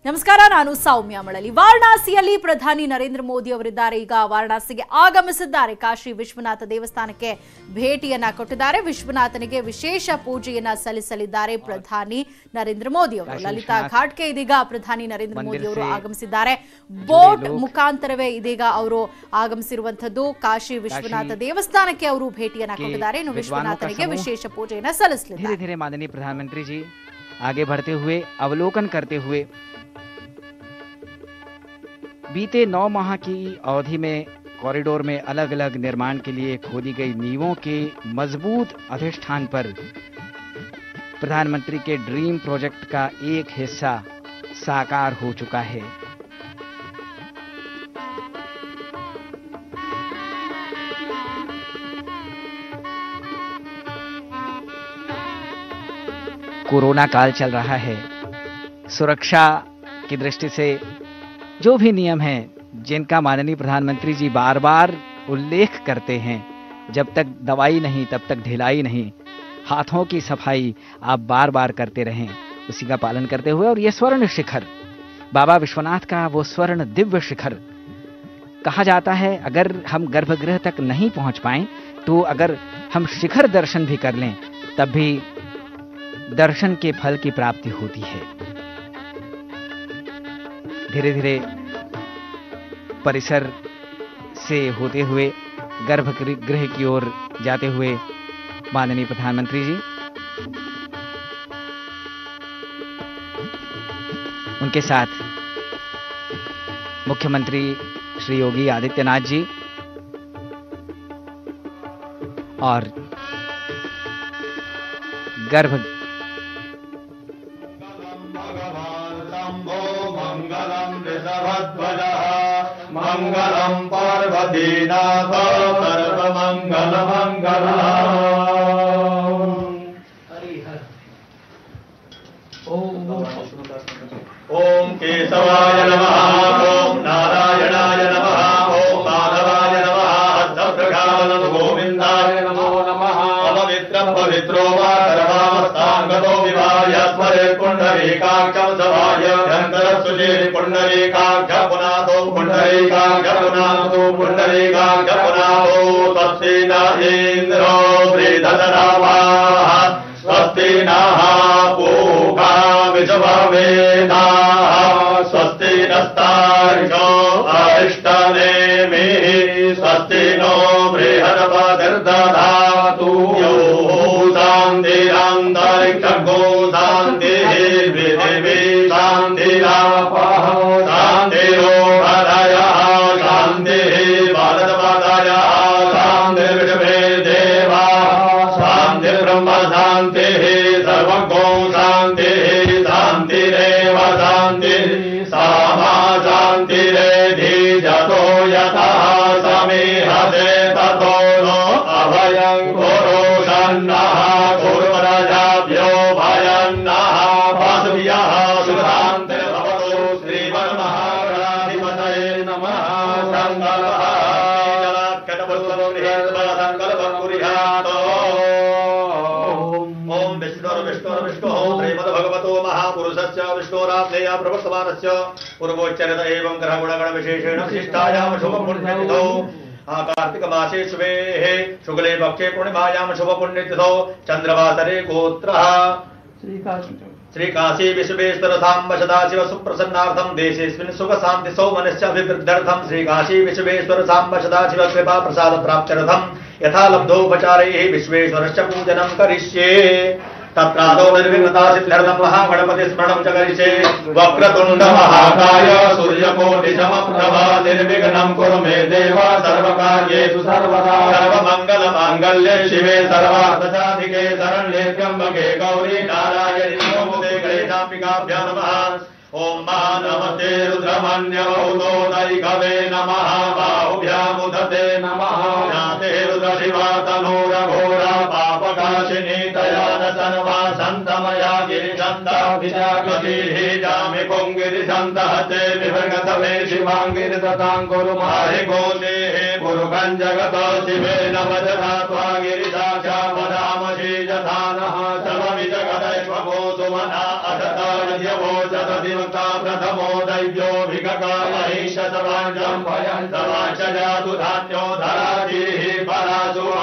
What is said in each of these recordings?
ನಮಸ್ಕಾರ, ನಾನು ಸೌಮ್ಯ ಮಳಲಿ. ವಾರಣಾಸಿಯಲ್ಲಿ ಪ್ರಧಾನಿ ನರೇಂದ್ರ ಮೋದಿ ಅವರಿದ್ದಾರೆ. ಈಗ ವಾರಣಾಸಿಗೆ ಆಗಮಿಸಿದ್ದಾರೆ. ಕಾಶಿ ವಿಶ್ವನಾಥ ದೇವಸ್ಥಾನಕ್ಕೆ ಭೇಟಿಯನ್ನ ಕೊಟ್ಟಿದ್ದಾರೆ. ವಿಶ್ವನಾಥನಿಗೆ ವಿಶೇಷ ಪೂಜೆಯನ್ನ ಸಲ್ಲಿಸಲಿದ್ದಾರೆ ಪ್ರಧಾನಿ ನರೇಂದ್ರ ಮೋದಿ ಅವರು. ಲಲಿತಾ ಘಾಟ್ಗೆ ಇದೀಗ ಪ್ರಧಾನಿ ನರೇಂದ್ರ ಮೋದಿ ಅವರು ಆಗಮಿಸಿದ್ದಾರೆ. ಬೋಟ್ ಮುಖಾಂತರವೇ ಇದೀಗ ಅವರು ಆಗಮಿಸಿರುವಂತದ್ದು. ಕಾಶಿ ವಿಶ್ವನಾಥ ದೇವಸ್ಥಾನಕ್ಕೆ ಅವರು ಭೇಟಿಯನ್ನ ಕೊಟ್ಟಿದ್ದಾರೆ. ಇನ್ನು ವಿಶ್ವನಾಥನಿಗೆ ವಿಶೇಷ ಪೂಜೆಯನ್ನ ಸಲ್ಲಿಸಲಿದ್ದಾರೆ. धीरे धीरे माननीय प्रधानमंत्री जी आगे बढ़ते हुए अवलोकन करते हुए बीते 9 माह की अवधि में कॉरिडोर में अलग अलग निर्माण के लिए खोदी गई नींवों के मजबूत अधिष्ठान पर प्रधानमंत्री के ड्रीम प्रोजेक्ट का एक हिस्सा साकार हो चुका है। कोरोना काल चल रहा है। सुरक्षा की दृष्टि से जो भी नियम हैं जिनका माननीय प्रधानमंत्री जी बार बार उल्लेख करते हैं, जब तक दवाई नहीं तब तक ढिलाई नहीं, हाथों की सफाई आप बार बार करते रहें, उसी का पालन करते हुए और ये स्वर्ण शिखर बाबा विश्वनाथ का वो स्वर्ण दिव्य शिखर कहा जाता है, अगर हम गर्भगृह तक नहीं पहुंच पाएं तो अगर हम शिखर दर्शन भी कर लें तब भी दर्शन के फल की प्राप्ति होती है। धीरे धीरे परिसर से होते हुए गर्भगृह की ओर जाते हुए माननीय प्रधानमंत्री जी, उनके साथ मुख्यमंत्री श्री योगी आदित्यनाथ जी और गर्भ मंगलम पार्वतीनाथ सर्वमंगल मंगलम। ओम केशवाय नमः, ओम नारायणाय नमः, ओम माधवाय नमः, अद्धप्रघान गोविंदाय नमो नमः। पवित्रं पवित्रो वा सर्वावस्थांगतो विवाय स्मरे पुंडरीकाक्षं सभाय धनधरसुजे पुंडरीकाक्ष पुनातो पुंडरीकाक्ष पुनातो पुंडरीकाक्ष पुनातो। स्वस्ति न इंद्रो वृद्धधरावाः, स्वस्ति नः पूषा विश्ववेदाः, स्वस्ति नस्तार्क्ष्यो अरिष्टनेमिः, स्वस्ति नो बृहस्पतिर्दधातु। यो शान्तिरन्तरिक्षगो शान्तिः, पृथिवी शान्तिरापः शान्तिरोषधयः, शान्तिः भारतमातायाः, शान्तिर्विश्वे देवाः, शान्तिर्ब्रह्म शान्तिः, सर्वगो शान्तिः, शान्तिरेव शान्तिः, सामा शान्तिरेधि। जतो यतः समीहते ततो नो अभयं कुरु षण्णः, कुर्वरजाभ्यो भयं नः, पशुभ्यः सुशान्तिर्भवतु। श्रीमन्महागणाधिपतये नमः। सङ्कल्पः जलात्कटपुष्पगृहेश्वरसङ्कल्पं कुर्यात्। ओम विष्णुर्विष्णुर्विष्णुः श्रीमद्भगवतो महापुरुषस्य विष्णोरात्मेया प्रवर्तमानस्य पूर्वोच्चरित एवं ग्रहगुणगणविशेषेण विशिष्टायां शुभपुण्यतिथौ कार्तिकमासे शुभेः शुक्ले पक्षे पूर्णिमायां शुभपुण्यतिथौ चन्द्रवासरे गोत्रः श्री काशी विश्वेश्वर साम्ब सदाशिव सुप्रसन्नार्थं देशेऽस्मिन् सुख शान्ति सौमनस्य अभिवृद्ध्यर्थं श्री काशी विश्वेश्वर साम्ब सदाशिव कृपा प्रसाद प्राप्त्यर्थं यथा लब्धोपचारैः विश्वेश्वरस्य पूजनं करिष्ये। तत्रादौ निर्विघ्नता सिद्ध्यर्थं महागणपति स्मरणं च करिष्ये। वक्रतुण्ड महाकाय सूर्यकोटि समप्रभ निर्विघ्नं कुरु मे देव सर्वकार्येषु सर्वदा। सर्वमंगल मांगल्ये शिवे सर्वार्थसाधिके शरण्ये त्र्यंबके गौरी नारायणी नमोऽस्तुते गणेशाम्बिकाभ्यां नमः। ओम नमस्ते रुद्रमन्यभूतोदैकवे नमः, बाहुभ्यामुदते नमः। ज्ञाते रुद्रशिवा तनूरघोरा पापकाशिनी दयान सर्वा सन्तमया गिरिशन्ताभिजागतिः जामि पुङ्गिरिशन्तः ते विभगतवे शिवाङ्गिरिदतां कुरु माहि गोतेः पुरुषं जगत शिवे नमजथा त्वा गिरिशाखा वदामसि यथा नः सर्वमिजगदैश्वगो सुमना अधता यवोचत दिवता प्रथमो दैव्यो भिगकामहिषसवाञ्जम् भयम् तवाञ्च जातु धान्यो धराजिः परासुः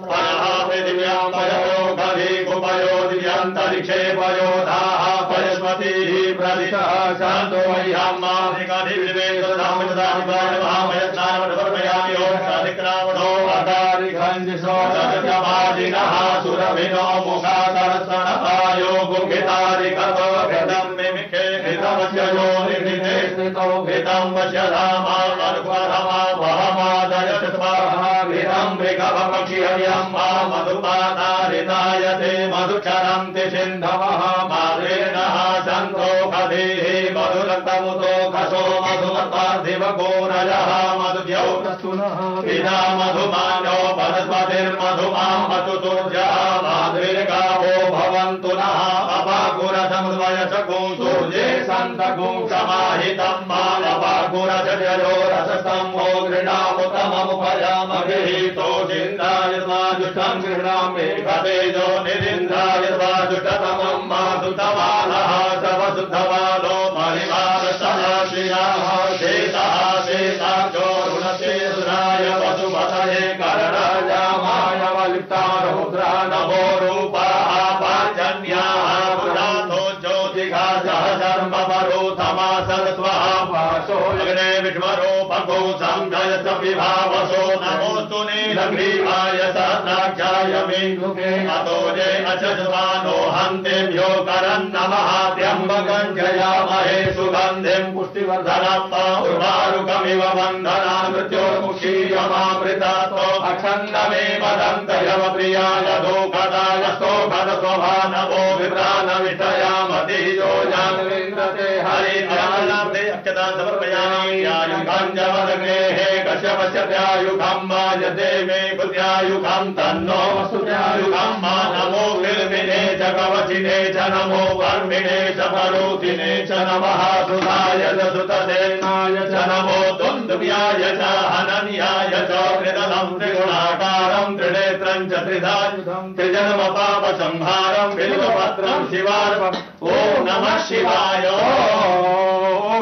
परः पृथिव्यां पयो गभीकुपयो दिव्यान्तरिक्षे पयो धाः पयस्पतिः प्रदिशः शान्तो मह्यम् माधिकाधिविवेशधामयस्नानमनुवर्मयामि ओं शाधिक्रामणो अकारिखञ्जिषो सत्यवादिनः सुरभिनो मुखा सरसनपायो गुंहितारिकतो घृतम् मिमिखे घृतमस्ययो निघृते स्थितो घृतम् वश्यधामा अनुपरमा वहमादयत स्वाहा घृतम् मृगभक्षिहव्यम् मा मधुपातारितायते मधुक्षरन्ति सिन्धवः माद्रेणः सन्तो खधेः मधुरक्तमुतो खसो मधुमत्पार्थिवगोरजः मधुद्यौ प्रस्तुनः पिता मधुमानो वनस्पतिर्मधुमां मतुतुर्जः माद्रिर्गावो भवन्तु नः अपाकुरसमुद्वयसगुं सूर्ये सन्तगुं समाहितं मानपाकुरसजयो रसस्तम्भो गृणामुतममुपयामभिः तोषिन्दाय स्वाजुष्टं गृह्णामि भवेजो निरिन्दाय स्वाजुष्टतमं मासुतमानः सवसुद्धवालो परिवारसनाश्रियाः शेषः शेषाचो ऋणसे सुराय वसुमतये करणाजामाय वलिप्ता रौद्रा नभो रूपाः पाञ्चन्याः पुरातो ज्योतिघासः शर्मपरो तमासरस्वः पाशो लग्ने विष्मरो भगो संजयस विभावसो नमोऽस्तु नीलग्रीवाय सहस्राक्षाय मेघुके अतोजे अचस्वानो हन्तेभ्यो करन्नमः त्र्यम्बकं जयामहे सुगन्धिं पुष्टिवर्धनम् उर्वारुकमिव बन्धनान् मृत्योर्मुक्षीयमामृतातो अखण्डमेव दन्तयव प्रियाय दोषदाय स्तोभदस्वभा नमो विभ्राणविषयामतिजो जानवेन्द्रते हरिध्यानार्थे अक्षतां समर्पयामि यायुखं जवदग्नेः कश्यपस्य त्यायुखं मायते मे बुद्ध्यायुखं तन्नो वसुत्यायुखं मा नमो विल्मिने च कवचिने च नमो वर्मिणे च परोधिने च नमः सुधाय च सुतसेनाय च नमो दुन्दुभ्याय च हनन्याय च कृतलं त्रिगुणाकारं त्रिनेत्रं च त्रिधायुधं त्रिजन्मपापसंहारं बिल्वपत्रं शिवार्पणम् ॐ नमः शिवाय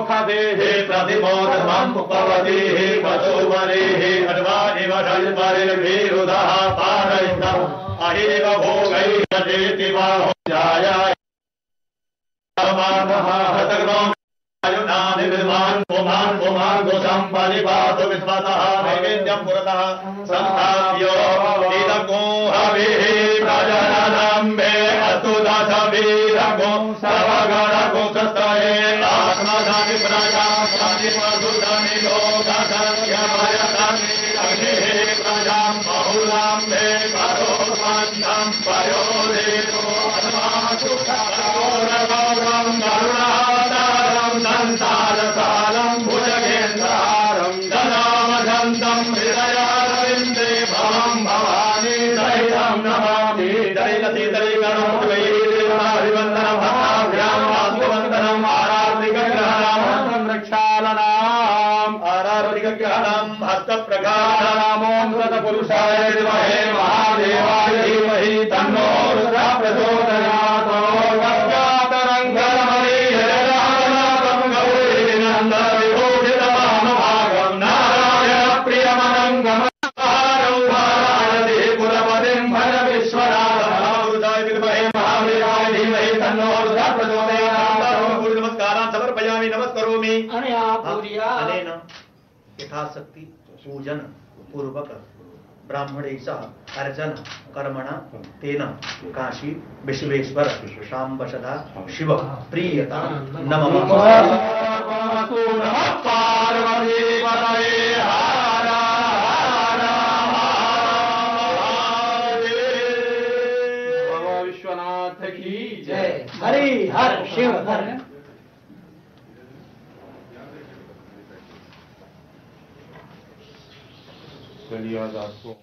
खदेः प्रतिमोदमम् उपवदेः वधूवरेः खड्वानिव षड्परिर्भिरुधः पारयितम् अहिरिव भोगैः जेति बाहो जायाय पुमान् दोषं परिपातु विस्मतः नैवेद्यं पुरतः संस्थाप्यो इदगो हविः प्रजननं मे अस्तु दशवीरगो सर्वगणगो सस्तये आत्मधानि प्रजानि पशुधनि लोकसंख्यमयतानि अग्निः प्रजां बहुलां मे करोमन्तं पयोदेतो अस्मासु गौरवं करुणातारं संसारसारं भुजगेन्द्रारं ददामघन्तं हृदयारविन्दे भवं भवानी सहितं नमामि दैलसीतैकणोद्वैरिवन्दनं भक्ताभ्यां वास्तुवन्दनम् आरार्तिकग्रहणां संरक्षालनाम् आरार्तिकग्रहणं हस्तप्रघातनामों सतपुरुषाय विद्महे महादेवाय धीमहि तन्नो रुद्रः प्रचोदयात् अनेन यथाशक्ति पूजन पूर्वक ब्राह्मणेशः अर्चन कर्मणा तेन काशी विश्वेश्वर शाम्बशदा शिव प्रीयता नमः पार्वती पतये हर हर महादेव विश्वनाथ की जय। हरि हर शिव हर दास को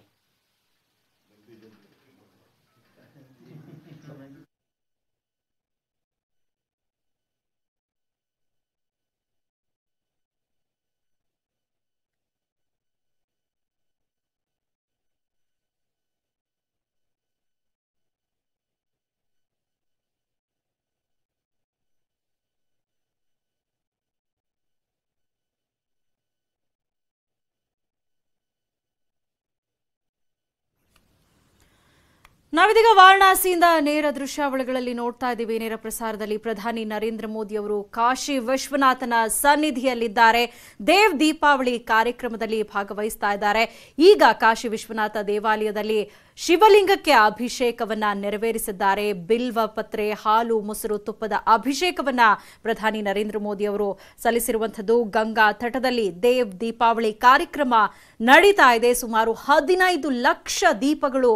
ನಾವಿದೀಗ ವಾರಣಾಸಿಯಿಂದ ನೇರ ದೃಶ್ಯಾವಳಿಗಳಲ್ಲಿ ನೋಡ್ತಾ ಇದ್ದೀವಿ. ನೇರ ಪ್ರಸಾರದಲ್ಲಿ ಪ್ರಧಾನಿ ನರೇಂದ್ರ ಮೋದಿ ಅವರು ಕಾಶಿ ವಿಶ್ವನಾಥನ ಸನ್ನಿಧಿಯಲ್ಲಿದ್ದಾರೆ. ದೇವ್ ದೀಪಾವಳಿ ಕಾರ್ಯಕ್ರಮದಲ್ಲಿ ಭಾಗವಹಿಸ್ತಾ ಇದ್ದಾರೆ. ಈಗ ಕಾಶಿ ವಿಶ್ವನಾಥ ದೇವಾಲಯದಲ್ಲಿ ಶಿವಲಿಂಗಕ್ಕೆ ಅಭಿಷೇಕವನ್ನ ನೆರವೇರಿಸಿದ್ದಾರೆ. ಬಿಲ್ವ ಪತ್ರೆ, ಹಾಲು, ಮೊಸರು, ತುಪ್ಪದ ಅಭಿಷೇಕವನ್ನ ಪ್ರಧಾನಿ ನರೇಂದ್ರ ಮೋದಿ ಅವರು ಸಲ್ಲಿಸಿರುವಂತದ್ದು. ಗಂಗಾ ತಟದಲ್ಲಿ ದೇವ್ ದೀಪಾವಳಿ ಕಾರ್ಯಕ್ರಮ ನಡೀತಾ ಇದೆ. ಸುಮಾರು 15 ಲಕ್ಷ ದೀಪಗಳು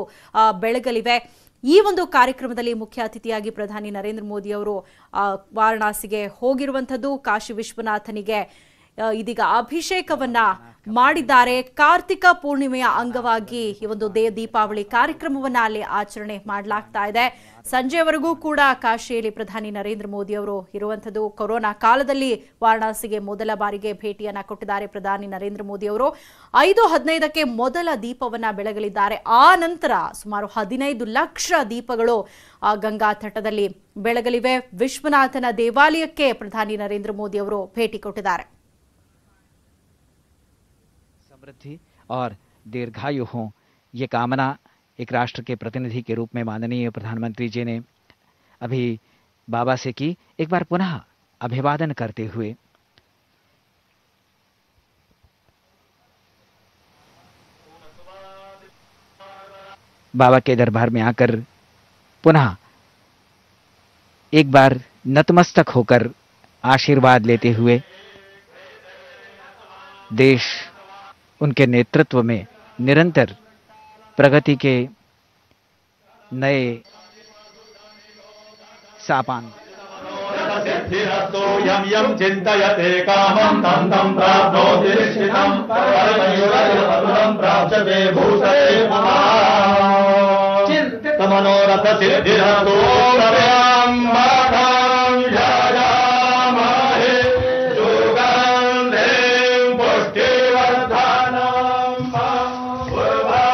ಬೆಳಗಲಿವೆ. ಈ ಒಂದು ಕಾರ್ಯಕ್ರಮದಲ್ಲಿ ಮುಖ್ಯ ಅತಿಥಿಯಾಗಿ ಪ್ರಧಾನಿ ನರೇಂದ್ರ ಮೋದಿ ಅವರು ವಾರಣಾಸಿಗೆ ಹೋಗಿರುವಂತದ್ದು. ಕಾಶಿ ವಿಶ್ವನಾಥನಿಗೆ ಇದೀಗ ಅಭಿಷೇಕವನ್ನ ಮಾಡಿದ್ದಾರೆ. ಕಾರ್ತಿಕ ಪೂರ್ಣಿಮೆಯ ಅಂಗವಾಗಿ ಈ ಒಂದು ದೀಪಾವಳಿ ಕಾರ್ಯಕ್ರಮವನ್ನ ಅಲ್ಲಿ ಆಚರಣೆ ಮಾಡಲಾಗ್ತಾ ಇದೆ. ಸಂಜೆವರೆಗೂ ಕೂಡ ಕಾಶಿಯಲ್ಲಿ ಪ್ರಧಾನಿ ನರೇಂದ್ರ ಮೋದಿ ಅವರು ಇರುವಂತದ್ದು. ಕೊರೋನಾ ಕಾಲದಲ್ಲಿ ವಾರಣಾಸಿಗೆ ಮೊದಲ ಬಾರಿಗೆ ಭೇಟಿಯನ್ನ ಕೊಟ್ಟಿದ್ದಾರೆ ಪ್ರಧಾನಿ ನರೇಂದ್ರ ಮೋದಿ ಅವರು. 5:15ಕ್ಕೆ ಮೊದಲ ದೀಪವನ್ನ ಬೆಳಗಲಿದ್ದಾರೆ. ಆ ನಂತರ ಸುಮಾರು 15 ಲಕ್ಷ ದೀಪಗಳು ಗಂಗಾ ತಟದಲ್ಲಿ ಬೆಳಗಲಿವೆ. ವಿಶ್ವನಾಥನ ದೇವಾಲಯಕ್ಕೆ ಪ್ರಧಾನಿ ನರೇಂದ್ರ ಮೋದಿ ಅವರು ಭೇಟಿ ಕೊಟ್ಟಿದ್ದಾರೆ. समृद्धि और दीर्घायु हो, ये कामना एक राष्ट्र के प्रतिनिधि के रूप में माननीय प्रधानमंत्री जी ने अभी बाबा से की. एक बार पुनः अभिवादन करते हुए बाबा के दरबार में आकर पुनः एक बार नतमस्तक होकर आशीर्वाद लेते हुए देश उनके नेतृत्व में निरंतर प्रगति के नए सापान यम यम चिंतयते कामं तं तं प्राप्नोति निश्चितं परमयोगं प्राप्यते भूषते तमनोरथ सिद्धिरतो रव्यां मातां यायामहे सुगन्धिं पुष्टिवर्धनं पूर्वारोगमिव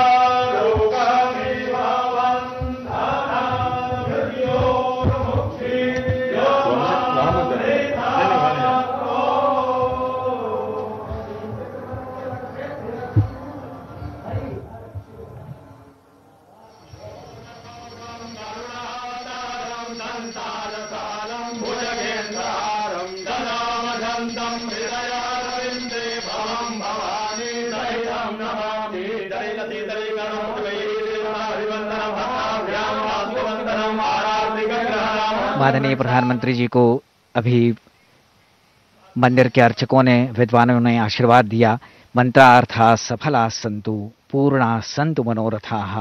माननीय प्रधानमंत्री जी को अभी मंदिर के अर्चकों ने, विद्वानों ने आशीर्वाद दिया. मंत्रार्था सफला सन्तु पूर्णा सन्तु मनोरथाः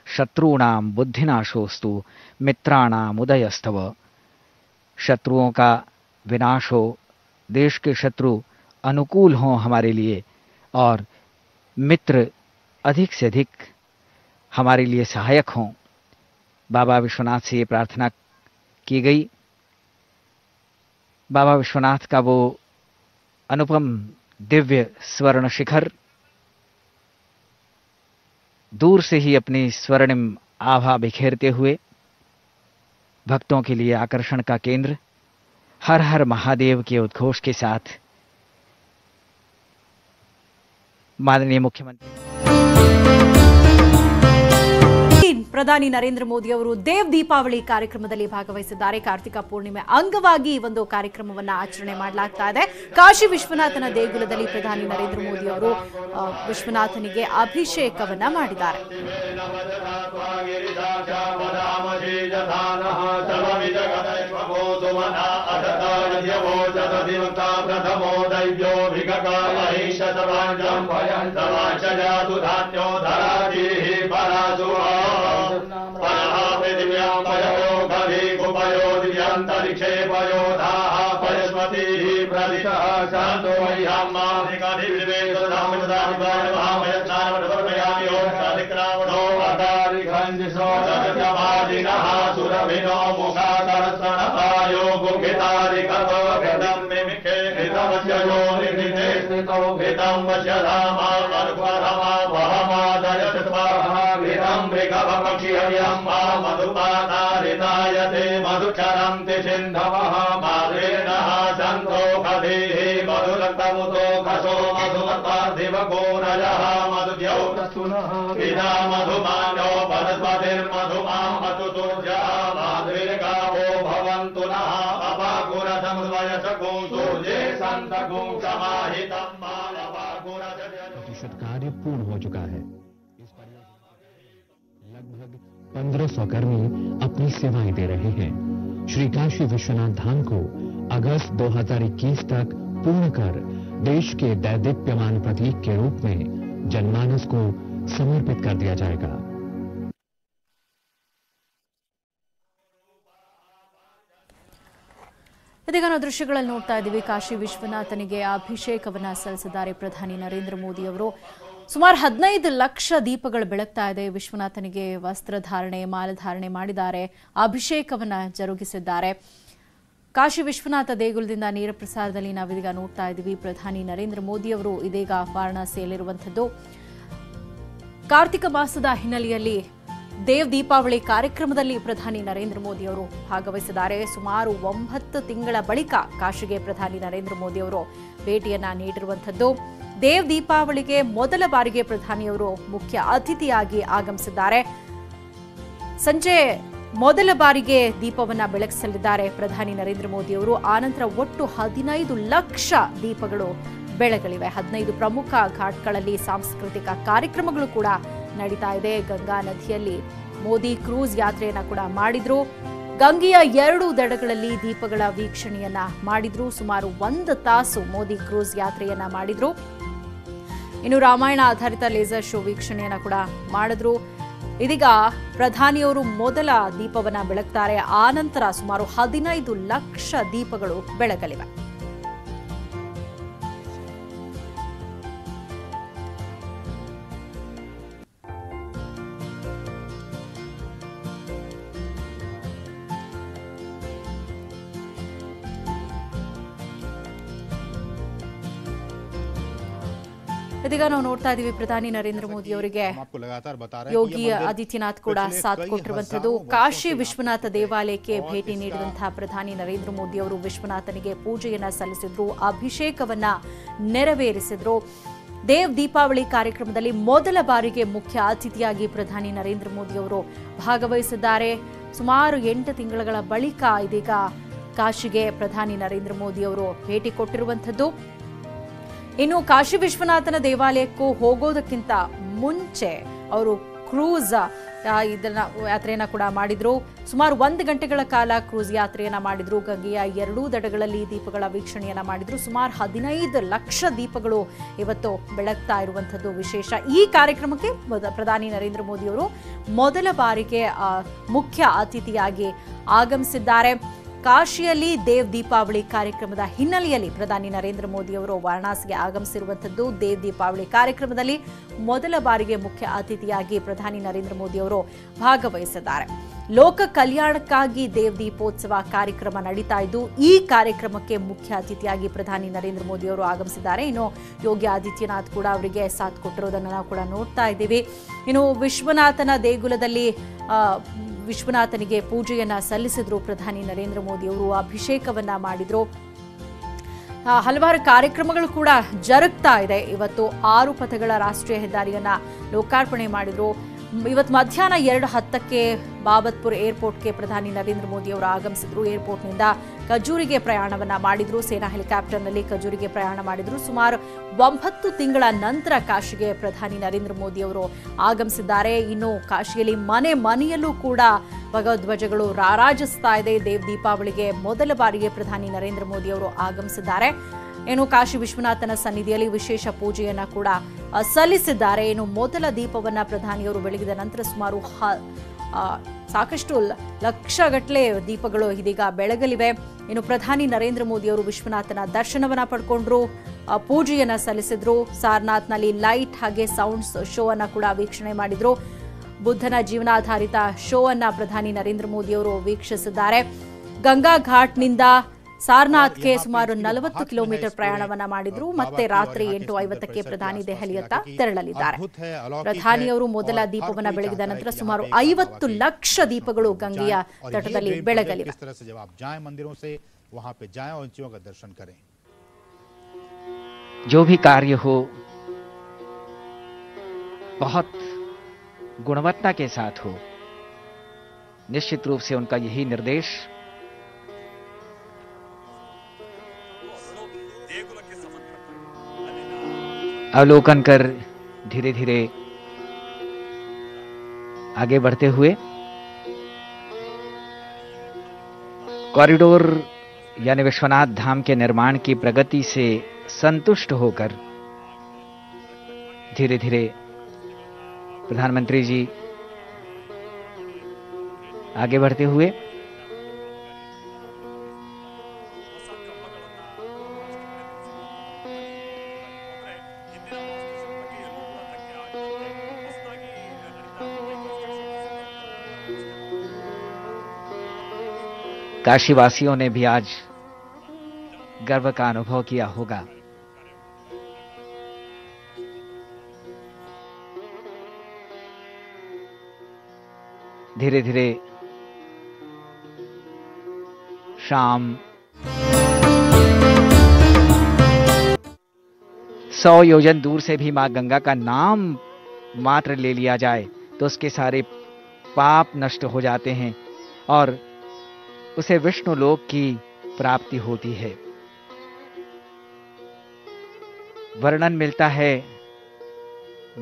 शत्रूणां बुद्धिनाशोस्तु मित्राणाम उदयस्तव. शत्रुओं का विनाश हो, देश के शत्रु अनुकूल हों हमारे लिए और मित्र अधिक से अधिक हमारे लिए सहायक हों. बाबा विश्वनाथ से ये प्रार्थना की गई. बाबा विश्वनाथ का वो अनुपम दिव्य स्वर्ण शिखर दूर से ही अपनी स्वर्णिम आभा बिखेरते हुए भक्तों के लिए आकर्षण का केंद्र, हर हर महादेव के उद्घोष के साथ माननीय मुख्यमंत्री ಪ್ರಧಾನಿ ನರೇಂದ್ರ ಮೋದಿ ಅವರು ದೇವ್ ದೀಪಾವಳಿ ಕಾರ್ಯಕ್ರಮದಲ್ಲಿ ಭಾಗವಹಿಸಿದ್ದಾರೆ. ಕಾರ್ತಿಕ ಪೂರ್ಣಿಮೆ ಅಂಗವಾಗಿ ಈ ಒಂದು ಕಾರ್ಯಕ್ರಮವನ್ನ ಆಚರಣೆ ಮಾಡಲಾಗ್ತಾ ಇದೆ. ಕಾಶಿ ವಿಶ್ವನಾಥನ ದೇಗುಲದಲ್ಲಿ ಪ್ರಧಾನಿ ನರೇಂದ್ರ ಮೋದಿ ಅವರು ವಿಶ್ವನಾಥನಿಗೆ ಅಭಿಷೇಕವನ್ನ ಮಾಡಿದ್ದಾರೆ. अंतरिक्षे पयोधाः पयस्मतिः प्रदिशः शान्तो मह्यामाधिकाधिविवेशो सुरभिनो मुखाकर्षणपायो गुखितारिकतो घृतं मिमिखे घृतमस्यो निघृते स्थितो घृतं वश्यधामा वहमादयत स्वाहा घृतं मृगभक्षिहव्यं मधुपातारितायते मधुचरन्ति सिन्धवः माद्रेणः सन्तो खधेः मधुर रक्तमुतो कशो मधुमत्पार्थिवको रजः मधुभ्यो पिता मधुमान्यो वनस्पतिर्मधुमां मतुतुर्जः माधुर्गावो भवन्तु नः अपाकुरसमद्वयसकुं सूर्ये सन्तकुं समाहितं प्रतिशत कार्य पूर्ण हो चुका है। इस परियोजना लगभग 1500 कर्मी अपनी सेवाएं दे रहे हैं। श्री काशी विश्वनाथ धाम को अगस्त 2021 तक पूर्ण कर देश के दैदीप्यमान प्रतीक के रूप में जनमानस को समर्पित कर दिया जाएगा। ಇದೀಗ ನಾವು ದೃಶ್ಯಗಳಲ್ಲಿ ನೋಡ್ತಾ ಇದ್ದೀವಿ. ಕಾಶಿ ವಿಶ್ವನಾಥನಿಗೆ ಅಭಿಷೇಕವನ್ನ ಸಲ್ಲಿಸಿದ್ದಾರೆ ಪ್ರಧಾನಿ ನರೇಂದ್ರ ಮೋದಿ ಅವರು. ಸುಮಾರು 15 ಲಕ್ಷ ದೀಪಗಳು ಬೆಳಗ್ತಾ ಇದೆ. ವಿಶ್ವನಾಥನಿಗೆ ವಸ್ತ್ರಧಾರಣೆ ಮಾಲಧಾರಣೆ ಮಾಡಿದ್ದಾರೆ, ಅಭಿಷೇಕವನ್ನ ಜರುಗಿಸಿದ್ದಾರೆ. ಕಾಶಿ ವಿಶ್ವನಾಥ ದೇಗುಲದಿಂದ ನೇರ ಪ್ರಸಾರದಲ್ಲಿ ನಾವೀಗ ನೋಡ್ತಾ ಇದ್ದೀವಿ. ಪ್ರಧಾನಿ ನರೇಂದ್ರ ಮೋದಿ ಅವರು ಇದೀಗ ವಾರಣಾಸಿಯಲ್ಲಿರುವಂಥದ್ದು. ಕಾರ್ತಿಕ ಮಾಸದ ಹಿನ್ನೆಲೆಯಲ್ಲಿ ದೇವ್ ದೀಪಾವಳಿ ಕಾರ್ಯಕ್ರಮದಲ್ಲಿ ಪ್ರಧಾನಿ ನರೇಂದ್ರ ಮೋದಿ ಅವರು ಭಾಗವಹಿಸಿದ್ದಾರೆ. ಸುಮಾರು 9 ತಿಂಗಳ ಬಳಿಕ ಕಾಶಿಗೆ ಪ್ರಧಾನಿ ನರೇಂದ್ರ ಮೋದಿ ಅವರು ಭೇಟಿಯನ್ನ ನೀಡಿರುವಂಥದ್ದು. ದೇವ್ ದೀಪಾವಳಿಗೆ ಮೊದಲ ಬಾರಿಗೆ ಪ್ರಧಾನಿಯವರು ಮುಖ್ಯ ಅತಿಥಿಯಾಗಿ ಆಗಮಿಸಿದ್ದಾರೆ. ಸಂಜೆ ಮೊದಲ ಬಾರಿಗೆ ದೀಪವನ್ನ ಬೆಳಗಿಸಲಿದ್ದಾರೆ ಪ್ರಧಾನಿ ನರೇಂದ್ರ ಮೋದಿ ಅವರು. ಆನಂತರ ಒಟ್ಟು 15 ಲಕ್ಷ ದೀಪಗಳು ಬೆಳಗಲಿವೆ. 15 ಪ್ರಮುಖ ಘಾಟ್ಗಳಲ್ಲಿ ಸಾಂಸ್ಕೃತಿಕ ಕಾರ್ಯಕ್ರಮಗಳು ಕೂಡ ನಡೀತಾ ಇದೆ. ಗಂಗಾ ನದಿಯಲ್ಲಿ ಮೋದಿ ಕ್ರೂಸ್ ಯಾತ್ರೆಯನ್ನ ಕೂಡ ಮಾಡಿದ್ರು. ಗಂಗೆಯ 2 ದಡಗಳಲ್ಲಿ ದೀಪಗಳ ವೀಕ್ಷಣೆಯನ್ನ ಮಾಡಿದ್ರು. ಸುಮಾರು 1 ತಾಸು ಮೋದಿ ಕ್ರೂಸ್ ಯಾತ್ರೆಯನ್ನ ಮಾಡಿದ್ರು. ಇನ್ನು ರಾಮಾಯಣ ಆಧಾರಿತ ಲೇಸರ್ ಶೋ ವೀಕ್ಷಣೆಯನ್ನ ಕೂಡ ಮಾಡಿದ್ರು. ಇದೀಗ ಪ್ರಧಾನಿಯವರು ಮೊದಲ ದೀಪವನ್ನ ಬೆಳಗ್ತಾರೆ. ಆನಂತರ ಸುಮಾರು 15 ಲಕ್ಷ ದೀಪಗಳು ಬೆಳಗಲಿವೆ. ಇದೀಗ ನಾವು ನೋಡ್ತಾ ಇದ್ದೀವಿ ಪ್ರಧಾನಿ ನರೇಂದ್ರ ಮೋದಿ ಅವರಿಗೆ ಯೋಗಿ ಆದಿತ್ಯನಾಥ್ ಕೂಡ ಸಾಥ್ ಕೊಟ್ಟಿರುವಂತದ್ದು. ಕಾಶಿ ವಿಶ್ವನಾಥ ದೇವಾಲಯಕ್ಕೆ ಭೇಟಿ ನೀಡಿದಂತಹ ಪ್ರಧಾನಿ ನರೇಂದ್ರ ಮೋದಿ ಅವರು ವಿಶ್ವನಾಥನಿಗೆ ಪೂಜೆಯನ್ನ ಸಲ್ಲಿಸಿದ್ರು, ಅಭಿಷೇಕವನ್ನ ನೆರವೇರಿಸಿದ್ರು. ದೇವ್ ದೀಪಾವಳಿ ಕಾರ್ಯಕ್ರಮದಲ್ಲಿ ಮೊದಲ ಬಾರಿಗೆ ಮುಖ್ಯ ಅತಿಥಿಯಾಗಿ ಪ್ರಧಾನಿ ನರೇಂದ್ರ ಮೋದಿ ಅವರು ಭಾಗವಹಿಸಿದ್ದಾರೆ. ಸುಮಾರು 8 ತಿಂಗಳ ಬಳಿಕ ಇದೀಗ ಕಾಶಿಗೆ ಪ್ರಧಾನಿ ನರೇಂದ್ರ ಮೋದಿ ಅವರು ಭೇಟಿ ಕೊಟ್ಟಿರುವಂತದ್ದು. ಇನ್ನು ಕಾಶಿ ವಿಶ್ವನಾಥನ ದೇವಾಲಯಕ್ಕೂ ಹೋಗೋದಕ್ಕಿಂತ ಮುಂಚೆ ಅವರು ಕ್ರೂಸ್ ಯಾತ್ರೆಯನ್ನ ಕೂಡ ಮಾಡಿದ್ರು. ಸುಮಾರು 1 ಗಂಟೆಗಳ ಕಾಲ ಕ್ರೂಸ್ ಯಾತ್ರೆಯನ್ನ ಮಾಡಿದ್ರು. ಗಂಗೆಯ 2 ದಡಗಳಲ್ಲಿ ದೀಪಗಳ ವೀಕ್ಷಣೆಯನ್ನ ಮಾಡಿದ್ರು. ಸುಮಾರು 15 ಲಕ್ಷ ದೀಪಗಳು ಇವತ್ತು ಬೆಳಗ್ತಾ ಇರುವಂತದ್ದು ವಿಶೇಷ. ಈ ಕಾರ್ಯಕ್ರಮಕ್ಕೆ ಪ್ರಧಾನಿ ನರೇಂದ್ರ ಮೋದಿ ಅವರು ಮೊದಲ ಬಾರಿಗೆ ಮುಖ್ಯ ಅತಿಥಿಯಾಗಿ ಆಗಮಿಸಿದ್ದಾರೆ. ಕಾಶಿಯಲ್ಲಿ ದೇವ್ ದೀಪಾವಳಿ ಕಾರ್ಯಕ್ರಮದ ಹಿನ್ನೆಲೆಯಲ್ಲಿ ಪ್ರಧಾನಿ ನರೇಂದ್ರ ಮೋದಿ ಅವರು ವಾರಣಾಸಿಗೆ ಆಗಮಿಸಿರುವಂತದ್ದು. ದೇವ್ ದೀಪಾವಳಿ ಕಾರ್ಯಕ್ರಮದಲ್ಲಿ ಮೊದಲ ಬಾರಿಗೆ ಮುಖ್ಯ ಅತಿಥಿಯಾಗಿ ಪ್ರಧಾನಿ ನರೇಂದ್ರ ಮೋದಿ ಅವರು ಭಾಗವಹಿಸಿದ್ದಾರೆ. ಲೋಕ ಕಲ್ಯಾಣಕ್ಕಾಗಿ ದೇವ್ ದೀಪೋತ್ಸವ ಕಾರ್ಯಕ್ರಮ ನಡೀತಾ ಇದ್ದು, ಈ ಕಾರ್ಯಕ್ರಮಕ್ಕೆ ಮುಖ್ಯ ಅತಿಥಿಯಾಗಿ ಪ್ರಧಾನಿ ನರೇಂದ್ರ ಮೋದಿ ಅವರು ಆಗಮಿಸಿದ್ದಾರೆ. ಇನ್ನು ಯೋಗಿ ಆದಿತ್ಯನಾಥ್ ಕೂಡ ಅವರಿಗೆ ಸಾಥ್ ಕೊಟ್ಟಿರೋದನ್ನು ನಾವು ಕೂಡ ನೋಡ್ತಾ ಇದ್ದೀವಿ. ಇನ್ನು ವಿಶ್ವನಾಥನ ದೇಗುಲದಲ್ಲಿ ವಿಶ್ವನಾಥನಿಗೆ ಪೂಜೆಯನ್ನ ಸಲ್ಲಿಸಿದ್ರು ಪ್ರಧಾನಿ ನರೇಂದ್ರ ಮೋದಿ ಅವರು, ಅಭಿಷೇಕವನ್ನ ಮಾಡಿದ್ರು. ಹಲವಾರು ಕಾರ್ಯಕ್ರಮಗಳು ಕೂಡ ಜರುಗ್ತಾ ಇದೆ. ಇವತ್ತು 6 ಪಥಗಳ ರಾಷ್ಟ್ರೀಯ ಹೆದ್ದಾರಿಯನ್ನ ಲೋಕಾರ್ಪಣೆ ಮಾಡಿದ್ರು. ಇವತ್ತು ಮಧ್ಯಾಹ್ನ 2:10ಕ್ಕೆ ಬಾಬತ್ಪುರ್ ಏರ್ಪೋರ್ಟ್ಗೆ ಪ್ರಧಾನಿ ನರೇಂದ್ರ ಮೋದಿ ಅವರು ಆಗಮಿಸಿದ್ರು. ಏರ್ಪೋರ್ಟ್ನಿಂದ ಖಜೂರಿಗೆ ಪ್ರಯಾಣವನ್ನ ಮಾಡಿದ್ರು. ಸೇನಾ ಹೆಲಿಕಾಪ್ಟರ್ನಲ್ಲಿ ಖಜೂರಿಗೆ ಪ್ರಯಾಣ ಮಾಡಿದ್ರು. ಸುಮಾರು 9 ತಿಂಗಳ ನಂತರ ಕಾಶಿಗೆ ಪ್ರಧಾನಿ ನರೇಂದ್ರ ಮೋದಿ ಅವರು ಆಗಮಿಸಿದ್ದಾರೆ. ಇನ್ನು ಕಾಶಿಯಲ್ಲಿ ಮನೆಯಲ್ಲೂ ಕೂಡ ಭಗವಧ್ವಜಗಳು ರಾರಾಜಿಸ್ತಾ ಇದೆ. ದೇವ್ ದೀಪಾವಳಿಗೆ ಮೊದಲ ಬಾರಿಗೆ ಪ್ರಧಾನಿ ನರೇಂದ್ರ ಮೋದಿ ಅವರು ಆಗಮಿಸಿದ್ದಾರೆ. ಏನು ಕಾಶಿ ವಿಶ್ವನಾಥನ ಸನ್ನಿಧಿಯಲ್ಲಿ ವಿಶೇಷ ಪೂಜೆಯನ್ನ ಕೂಡ ಸಲ್ಲಿಸಿದ್ದಾರೆ. ಇನ್ನು ಮೊದಲ ದೀಪವನ್ನ ಪ್ರಧಾನಿಯವರು ಬೆಳಗಿದ ನಂತರ ಸುಮಾರು ಸಾಕಷ್ಟು ಲಕ್ಷಗಟ್ಟಲೆ ದೀಪಗಳು ಇದೀಗ ಬೆಳಗಲಿವೆ. ಇನ್ನು ಪ್ರಧಾನಿ ನರೇಂದ್ರ ಮೋದಿ ಅವರು ವಿಶ್ವನಾಥನ ದರ್ಶನವನ್ನ ಪಡ್ಕೊಂಡ್ರು, ಪೂಜೆಯನ್ನ ಸಲ್ಲಿಸಿದ್ರು. ಸಾರನಾಥ್ನಲ್ಲಿ ಲೈಟ್ ಹಾಗೆ ಸೌಂಡ್ಸ್ ಶೋ ಅನ್ನ ಕೂಡ ವೀಕ್ಷಣೆ ಮಾಡಿದ್ರು. ಬುದ್ಧನ ಜೀವನಾಧಾರಿತ ಶೋ ಅನ್ನ ಪ್ರಧಾನಿ ನರೇಂದ್ರ ಮೋದಿ ಅವರು ವೀಕ್ಷಿಸಿದ್ದಾರೆ. ಗಂಗಾ ಘಾಟ್ನಿಂದ ಸಾರನಾಥ್ಗೆ ಸುಮಾರು 40 ಕಿಲೋಮೀಟರ್ ಪ್ರಯಾಣವನ್ನ ಮಾಡಿದ್ರು. ಮತ್ತೆ ರಾತ್ರಿ 8:50ಕ್ಕೆ ಪ್ರಧಾನಿ ದೆಹಲಿಯತ್ತ ತೆರಳಲಿದ್ದಾರೆ. ಪ್ರಧಾನಿಯವರು ಮೊದಲ ದೀಪವನ್ನ ಬೆಳಗಿದ ನಂತರ ಸುಮಾರು 50 ಲಕ್ಷ ದೀಪಗಳು ಗಂಗೆಯ ತಟದಲ್ಲಿ ಬೆಳಗಲಿವೆ. जो भी कार्य हो बहुत गुणवत्ता के साथ हो। निश्चित रूप से उनका यही निर्देश अवलोकन कर धीरे धीरे आगे बढ़ते हुए कॉरिडोर यानी विश्वनाथ धाम के निर्माण की प्रगति से संतुष्ट होकर धीरे धीरे प्रधानमंत्री जी आगे बढ़ते हुए काशीवासियों ने भी आज गर्व का अनुभव किया होगा। धीरे धीरे शाम 100 योजन दूर से भी मां गंगा का नाम मात्र ले लिया जाए तो उसके सारे पाप नष्ट हो जाते हैं और उसे विष्णु लोक की प्राप्ति होती है। वर्णन मिलता है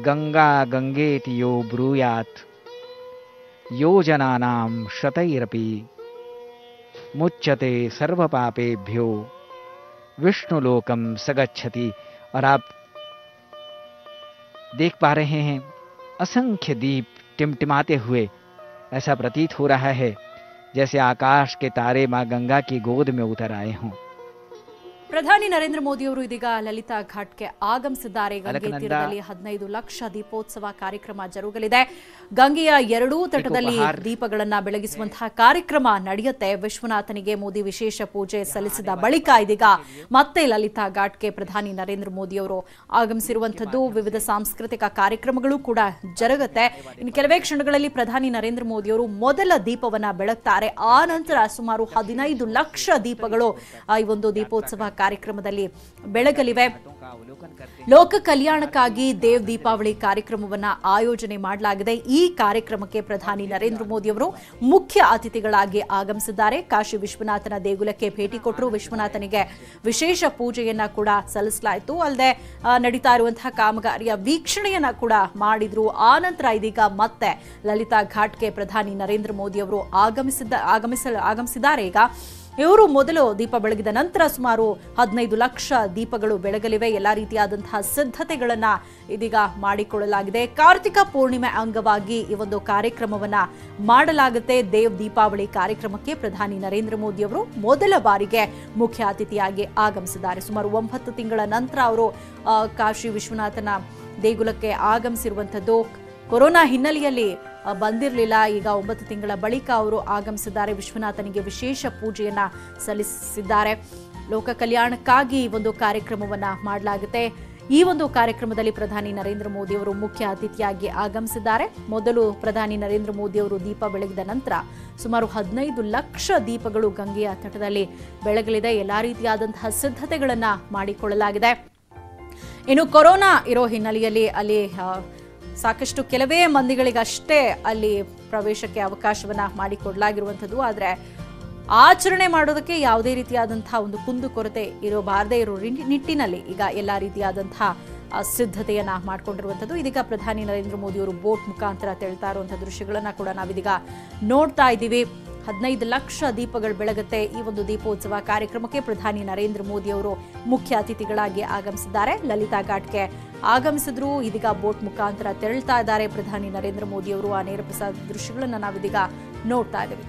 गंगा गंगेति यो ब्रूयात योजनानां शतैरपि मुच्यते सर्व पापेभ्यो विष्णुलोकम सगच्छति। और आप देख पा रहे हैं असंख्य दीप टिमटिमाते हुए। ऐसा प्रतीत हो रहा है जैसे आकाश के तारे मां गंगा की गोद में उतर आए हों। ಪ್ರಧಾನಿ ನರೇಂದ್ರ ಮೋದಿ ಅವರು ಇದೀಗ ಲಲಿತಾ ಘಾಟ್ಗೆ ಆಗಮಿಸಿದ್ದಾರೆ. ಗಂಗೆ ತೀರದಲ್ಲಿ 15 ಲಕ್ಷ ದೀಪೋತ್ಸವ ಕಾರ್ಯಕ್ರಮ ಜರುಗಲಿದೆ. ಗಂಗೆಯ ಎರಡೂ ತಟದಲ್ಲಿ ದೀಪಗಳನ್ನ ಬೆಳಗಿಸುವಂತಹ ಕಾರ್ಯಕ್ರಮ ನಡೆಯುತ್ತೆ. ವಿಶ್ವನಾಥನಿಗೆ ಮೋದಿ ವಿಶೇಷ ಪೂಜೆ ಸಲ್ಲಿಸಿದ ಬಳಿಕ ಇದೀಗ ಮತ್ತೆ ಲಲಿತಾ ಘಾಟ್ಗೆ ಪ್ರಧಾನಿ ನರೇಂದ್ರ ಮೋದಿ ಅವರು ಆಗಮಿಸಿರುವಂತದ್ದು. ವಿವಿಧ ಸಾಂಸ್ಕೃತಿಕ ಕಾರ್ಯಕ್ರಮಗಳು ಕೂಡ ಜರುಗುತ್ತೆ. ಇನ್ನು ಕೆಲವೇ ಕ್ಷಣಗಳಲ್ಲಿ ಪ್ರಧಾನಿ ನರೇಂದ್ರ ಮೋದಿ ಅವರು ಮೊದಲ ದೀಪವನ್ನ ಬೆಳಗ್ತಾರೆ. ಆ ನಂತರ ಸುಮಾರು 15 ಲಕ್ಷ ದೀಪಗಳು ಈ ಒಂದು ದೀಪೋತ್ಸವ ಕಾರ್ಯಕ್ರಮದಲ್ಲಿ ಬೆಳಗಲಿವೆ. ಲೋಕ ಕಲ್ಯಾಣಕ್ಕಾಗಿ ದೇವ್ ದೀಪಾವಳಿ ಕಾರ್ಯಕ್ರಮವನ್ನ ಆಯೋಜನೆ ಮಾಡಲಾಗಿದೆ. ಈ ಕಾರ್ಯಕ್ರಮಕ್ಕೆ ಪ್ರಧಾನಿ ನರೇಂದ್ರ ಮೋದಿ ಅವರು ಮುಖ್ಯ ಅತಿಥಿಗಳಾಗಿ ಆಗಮಿಸಿದ್ದಾರೆ. ಕಾಶಿ ವಿಶ್ವನಾಥನ ದೇಗುಲಕ್ಕೆ ಭೇಟಿ ಕೊಟ್ಟರು. ವಿಶ್ವನಾಥನಿಗೆ ವಿಶೇಷ ಪೂಜೆಯನ್ನ ಕೂಡ ಸಲ್ಲಿಸಲಾಯಿತು. ಅಲ್ಲದೆ ನಡೀತಾ ಇರುವಂತಹ ಕಾಮಗಾರಿಯ ವೀಕ್ಷಣೆಯನ್ನ ಕೂಡ ಮಾಡಿದ್ರು. ಆ ನಂತರ ಇದೀಗ ಮತ್ತೆ ಲಲಿತಾ ಘಾಟ್ಗೆ ಪ್ರಧಾನಿ ನರೇಂದ್ರ ಮೋದಿ ಅವರು ಆಗಮಿಸಿದ್ದಾರೆ. ಈಗ ಇವರು ಮೊದಲು ದೀಪ ಬೆಳಗಿದ ನಂತರ ಸುಮಾರು 15 ಲಕ್ಷ ದೀಪಗಳು ಬೆಳಗಲಿವೆ. ಎಲ್ಲಾ ರೀತಿಯಾದಂತಹ ಸಿದ್ಧತೆಗಳನ್ನ ಇದೀಗ ಮಾಡಿಕೊಳ್ಳಲಾಗಿದೆ. ಕಾರ್ತಿಕ ಪೂರ್ಣಿಮೆ ಅಂಗವಾಗಿ ಈ ಒಂದು ಕಾರ್ಯಕ್ರಮವನ್ನ ಮಾಡಲಾಗುತ್ತೆ. ದೇವ್ ದೀಪಾವಳಿ ಕಾರ್ಯಕ್ರಮಕ್ಕೆ ಪ್ರಧಾನಿ ನರೇಂದ್ರ ಮೋದಿ ಅವರು ಮೊದಲ ಬಾರಿಗೆ ಮುಖ್ಯ ಅತಿಥಿಯಾಗಿ ಆಗಮಿಸಿದ್ದಾರೆ. ಸುಮಾರು 9 ತಿಂಗಳ ನಂತರ ಅವರು ಕಾಶಿ ವಿಶ್ವನಾಥನ ದೇಗುಲಕ್ಕೆ ಆಗಮಿಸಿರುವಂತದ್ದು. ಕೊರೋನಾ ಹಿನ್ನೆಲೆಯಲ್ಲಿ ಬಂದಿರಲಿಲ್ಲ. ಈಗ 9 ತಿಂಗಳ ಬಳಿಕ ಅವರು ಆಗಮಿಸಿದ್ದಾರೆ. ವಿಶ್ವನಾಥನಿಗೆ ವಿಶೇಷ ಪೂಜೆಯನ್ನ ಸಲ್ಲಿಸಿದ್ದಾರೆ. ಲೋಕ ಕಲ್ಯಾಣಕ್ಕಾಗಿ ಈ ಒಂದು ಕಾರ್ಯಕ್ರಮವನ್ನ ಮಾಡಲಾಗುತ್ತೆ. ಈ ಒಂದು ಕಾರ್ಯಕ್ರಮದಲ್ಲಿ ಪ್ರಧಾನಿ ನರೇಂದ್ರ ಮೋದಿ ಅವರು ಮುಖ್ಯ ಅತಿಥಿಯಾಗಿ ಆಗಮಿಸಿದ್ದಾರೆ. ಮೊದಲು ಪ್ರಧಾನಿ ನರೇಂದ್ರ ಮೋದಿ ಅವರು ದೀಪ ಬೆಳಗಿದ ನಂತರ ಸುಮಾರು 15 ಲಕ್ಷ ದೀಪಗಳು ಗಂಗೆಯ ತಟದಲ್ಲಿ ಬೆಳಗಲಿದೆ. ಎಲ್ಲಾ ರೀತಿಯಾದಂತಹ ಸಿದ್ಧತೆಗಳನ್ನ ಮಾಡಿಕೊಳ್ಳಲಾಗಿದೆ. ಇನ್ನು ಕೊರೋನಾ ಇರೋ ಹಿನ್ನೆಲೆಯಲ್ಲಿ ಅಲ್ಲಿ ಸಾಕಷ್ಟು ಕೆಲವೇ ಮಂದಿಗಳಿಗಷ್ಟೇ ಅಲ್ಲಿ ಪ್ರವೇಶಕ್ಕೆ ಅವಕಾಶವನ್ನ ಮಾಡಿಕೊಡಲಾಗಿರುವಂಥದ್ದು. ಆದರೆ ಆಚರಣೆ ಮಾಡೋದಕ್ಕೆ ಯಾವುದೇ ರೀತಿಯಾದಂತಹ ಒಂದು ಕುಂದುಕೊರತೆ ಇರಬಾರದೇ ಇರೋ ನಿಟ್ಟಿನಲ್ಲಿ ಈಗ ಎಲ್ಲ ರೀತಿಯಾದಂತಹ ಸಿದ್ಧತೆಯನ್ನ ಮಾಡಿಕೊಂಡಿರುವಂಥದ್ದು. ಇದೀಗ ಪ್ರಧಾನಿ ನರೇಂದ್ರ ಮೋದಿ ಅವರು ಬೋಟ್ ಮುಖಾಂತರ ತೆರಳ್ತಾ ಇರುವಂತಹ ದೃಶ್ಯಗಳನ್ನ ಕೂಡ ನಾವಿದೀಗ ನೋಡ್ತಾ ಇದ್ದೀವಿ. 15 ಲಕ್ಷ ದೀಪಗಳು ಬೆಳಗುತ್ತೆ. ಈ ಒಂದು ದೀಪೋತ್ಸವ ಕಾರ್ಯಕ್ರಮಕ್ಕೆ ಪ್ರಧಾನಿ ನರೇಂದ್ರ ಮೋದಿ ಅವರು ಮುಖ್ಯ ಅತಿಥಿಗಳಾಗಿ ಆಗಮಿಸಿದ್ದಾರೆ. ಲಲಿತಾ ಘಾಟ್ಗೆ ಆಗಮಿಸಿದ್ರು. ಇದೀಗ ಬೋಟ್ ಮುಖಾಂತರ ತೆರಳ್ತಾ ಇದ್ದಾರೆ ಪ್ರಧಾನಿ ನರೇಂದ್ರ ಮೋದಿ ಅವರು. ಆ ನೇರ ಪ್ರಸಾದ ದೃಶ್ಯಗಳನ್ನ ನಾವಿದೀಗ ನೋಡ್ತಾ ಇದ್ದೀವಿ.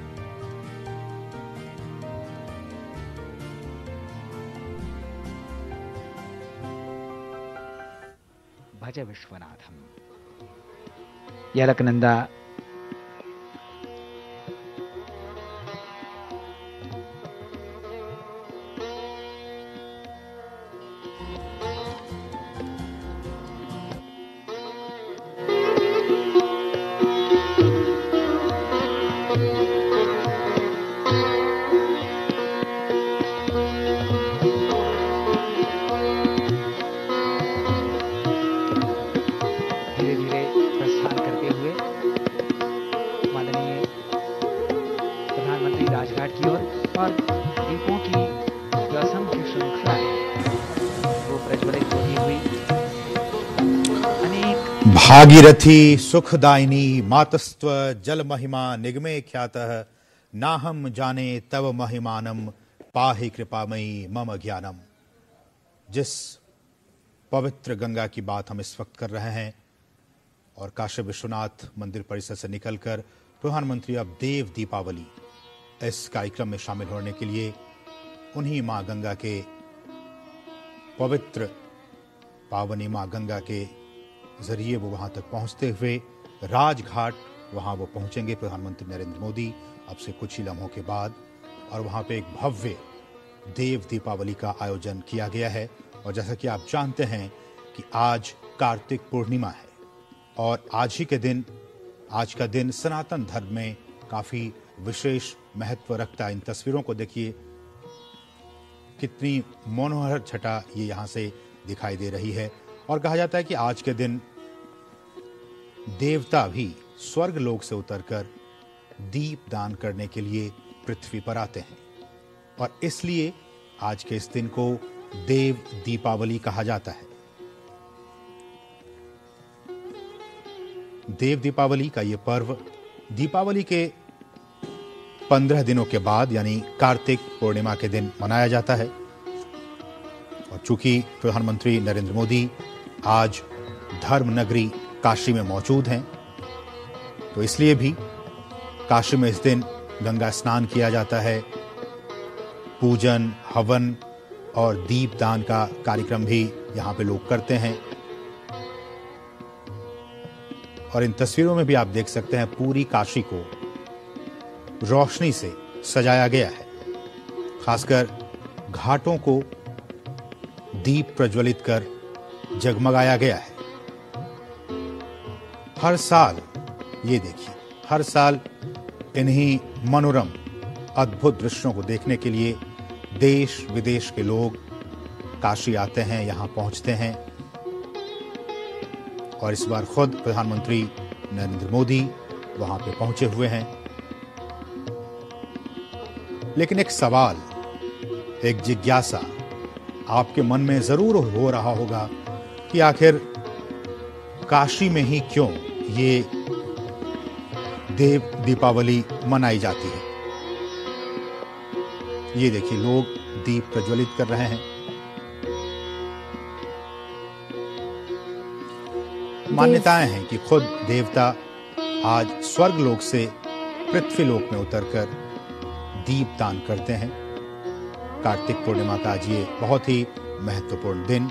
ಭಜ ವಿಶ್ವನಾಥಂ ಯಲಕನಂದ दीप श्रृंखलाएं वो प्रज्वलित होती हुई अनेक भागीरथी सुखदायिनी मातस्त्व जल महिमा निगमे ख्यातः नाहम जाने तव महिमानम पाहि कृपामयी मम ज्ञानम। जिस पवित्र गंगा की बात हम इस वक्त कर रहे हैं और काशी विश्वनाथ मंदिर परिसर से निकलकर प्रधानमंत्री अब देव दीपावली इस कार्यक्रम में शामिल होने के लिए उन्हीं मां गंगा के पवित्र पावनी मां गंगा के जरिए वो वहां तक पहुंचते हुए राजघाट वहां वो पहुंचेंगे प्रधानमंत्री नरेंद्र मोदी अब से कुछ ही लम्हों के बाद। और वहां पे एक भव्य देव दीपावली का आयोजन किया गया है। और जैसा कि आप जानते हैं कि आज कार्तिक पूर्णिमा है और आज ही के दिन, आज का दिन सनातन धर्म में काफी विशेष महत्व रखता है। इन तस्वीरों को देखिए, कितनी मनोहर छटा ये यहां से दिखाई दे रही है। और कहा जाता है कि आज के दिन देवता भी स्वर्ग लोक से उतरकर दीप दान करने के लिए पृथ्वी पर आते हैं और इसलिए आज के इस दिन को देव दीपावली कहा जाता है। देव दीपावली का यह पर्व दीपावली के 15 दिनों के बाद यानी कार्तिक पूर्णिमा के दिन मनाया जाता है। और चूंकि प्रधानमंत्री नरेंद्र मोदी आज धर्म नगरी काशी में मौजूद हैं, तो इसलिए भी काशी में इस दिन गंगा स्नान किया जाता है। पूजन, हवन और दीपदान का कार्यक्रम भी यहां पे लोग करते हैं। और इन तस्वीरों में भी आप देख सकते हैं पूरी काशी को रोशनी से सजाया गया है। खासकर घाटों को दीप प्रज्वलित कर जगमगाया गया है। हर साल ये देखिए, हर साल इन्हीं मनोरम अद्भुत दृश्यों को देखने के लिए देश विदेश के लोग काशी आते हैं, यहां पहुंचते हैं। और इस बार खुद प्रधानमंत्री नरेंद्र मोदी वहां पे पहुंचे हुए हैं। लेकिन एक सवाल, एक जिज्ञासा आपके मन में जरूर हो रहा होगा कि आखिर काशी में ही क्यों ये देव दीपावली मनाई जाती है। ये देखिए, लोग दीप प्रज्वलित कर रहे हैं। मान्यताएं हैं कि खुद देवता आज स्वर्ग लोक से पृथ्वी लोक में उतरकर दीप दान करते हैं। कार्तिक पूर्णिमा का आज ये बहुत ही महत्वपूर्ण दिन।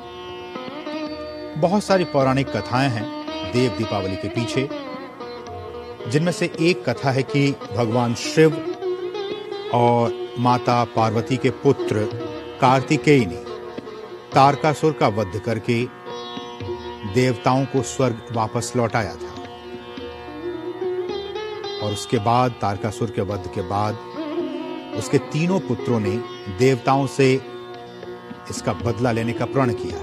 बहुत सारी पौराणिक कथाएं हैं देव दीपावली के पीछे, जिनमें से एक कथा है कि भगवान शिव और माता पार्वती के पुत्र कार्तिकेय ने तारकासुर का वध करके देवताओं को स्वर्ग वापस लौटाया था। और उसके बाद तारकासुर के वध के बाद उसके तीनों पुत्रों ने देवताओं से इसका बदला लेने का प्रण किया।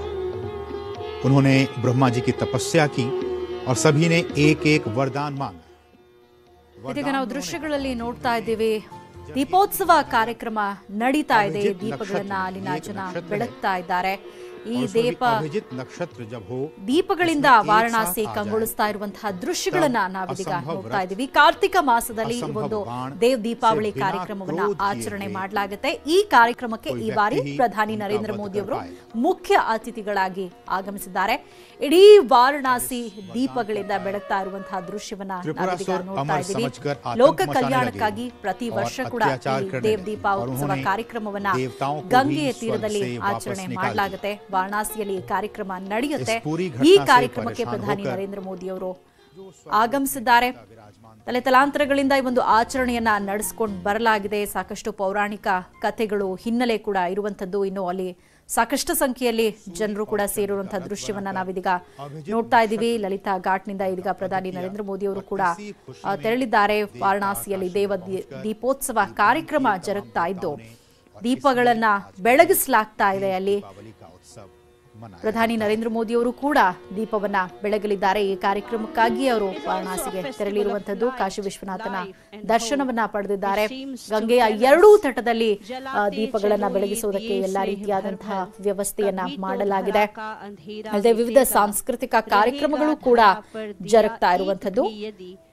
उन्होंने ब्रह्मा जी की तपस्या की और सभी ने एक एक वरदान मांगा। ಇದೀಗ ನಾವು ದೃಶ್ಯಗಳಲ್ಲಿ ನೋಡ್ತಾ ಇದ್ದೇವೆ, ದೀಪೋತ್ಸವ ಕಾರ್ಯಕ್ರಮ ನಡೀತಾ ಇದೆ. ದೀಪಗಳನ್ನ ಅಲ್ಲಿನ ಜನ ಬೆಳಗ್ತಾ ಇದ್ದಾರೆ. ಈ ದೀಪಗಳಿಂದ ವಾರಣಾಸಿ ಕಂಗೊಳಿಸ್ತಾ ಇರುವಂತಹ ದೃಶ್ಯಗಳನ್ನ ನಾವೀಗ ನೋಡ್ತಾ ಇದ್ದೀವಿ. ಕಾರ್ತಿಕ ಮಾಸದಲ್ಲಿ ಒಂದು ದೇವ್ ದೀಪಾವಳಿ ಕಾರ್ಯಕ್ರಮವನ್ನ ಆಚರಣೆ ಮಾಡಲಾಗುತ್ತೆ. ಈ ಕಾರ್ಯಕ್ರಮಕ್ಕೆ ಈ ಬಾರಿ ಪ್ರಧಾನಿ ನರೇಂದ್ರ ಮೋದಿ ಅವರು ಮುಖ್ಯ ಅತಿಥಿಗಳಾಗಿ ಆಗಮಿಸಿದ್ದಾರೆ. ಇಡೀ ವಾರಣಾಸಿ ದೀಪಗಳಿಂದ ಬೆಳಗ್ತಾ ಇರುವಂತಹ ದೃಶ್ಯವನ್ನ ನಾವೀಗ ನೋಡ್ತಾ ಇದ್ದೀವಿ. ಲೋಕ ಕಲ್ಯಾಣಕ್ಕಾಗಿ ಪ್ರತಿ ವರ್ಷ ಕೂಡ ದೇವ್ ದೀಪೋತ್ಸವ ಕಾರ್ಯಕ್ರಮವನ್ನ ಗಂಗೆಯ ತೀರದಲ್ಲಿ ಆಚರಣೆ ಮಾಡಲಾಗುತ್ತೆ. ವಾರಣಾಸಿಯಲ್ಲಿ ಈ ಕಾರ್ಯಕ್ರಮ ನಡೆಯುತ್ತೆ. ಈ ಕಾರ್ಯಕ್ರಮಕ್ಕೆ ಪ್ರಧಾನಿ ನರೇಂದ್ರ ಮೋದಿ ಅವರು ಆಗಮಿಸಿದ್ದಾರೆ. ತಲೆತಲಾಂತರಗಳಿಂದ ಈ ಒಂದು ಆಚರಣೆಯನ್ನ ನಡೆಸಿಕೊಂಡು ಬರಲಾಗಿದೆ. ಸಾಕಷ್ಟು ಪೌರಾಣಿಕ ಕಥೆಗಳು ಹಿನ್ನೆಲೆ ಕೂಡ ಇರುವಂತದ್ದು. ಇನ್ನು ಅಲ್ಲಿ ಸಾಕಷ್ಟು ಸಂಖ್ಯೆಯಲ್ಲಿ ಜನರು ಕೂಡ ಸೇರಿರುವಂತಹ ದೃಶ್ಯವನ್ನ ನಾವಿದೀಗ ನೋಡ್ತಾ ಇದ್ದೀವಿ. ಲಲಿತಾ ಘಾಟ್ನಿಂದ ಇದೀಗ ಪ್ರಧಾನಿ ನರೇಂದ್ರ ಮೋದಿ ಅವರು ಕೂಡ ತೆರಳಿದ್ದಾರೆ. ವಾರಣಾಸಿಯಲ್ಲಿ ದೇವ ದೀಪೋತ್ಸವ ಕಾರ್ಯಕ್ರಮ ಜರುಗ್ತಾ ಇದ್ದು ದೀಪಗಳನ್ನ ಬೆಳಗಿಸಲಾಗ್ತಾ ಇದೆ. ಅಲ್ಲಿ ಪ್ರಧಾನಿ ನರೇಂದ್ರ ಮೋದಿ ಅವರು ಕೂಡ ದೀಪವನ್ನ ಬೆಳಗಲಿದ್ದಾರೆ. ಈ ಕಾರ್ಯಕ್ರಮಕ್ಕಾಗಿ ಅವರು ವಾರಣಾಸಿಗೆ ತೆರಳಿರುವಂತದ್ದು. ಕಾಶಿ ವಿಶ್ವನಾಥನ ದರ್ಶನವನ್ನ ಪಡೆದಿದ್ದಾರೆ. ಗಂಗೆಯ ಎರಡೂ ತಟದಲ್ಲಿ ದೀಪಗಳನ್ನ ಬೆಳಗಿಸುವುದಕ್ಕೆ ಎಲ್ಲಾ ರೀತಿಯಾದಂತಹ ವ್ಯವಸ್ಥೆಯನ್ನ ಮಾಡಲಾಗಿದೆ. ಅಲ್ಲದೆ ವಿವಿಧ ಸಾಂಸ್ಕೃತಿಕ ಕಾರ್ಯಕ್ರಮಗಳು ಕೂಡ ಜರುಗ್ತಾ ಇರುವಂತದ್ದು.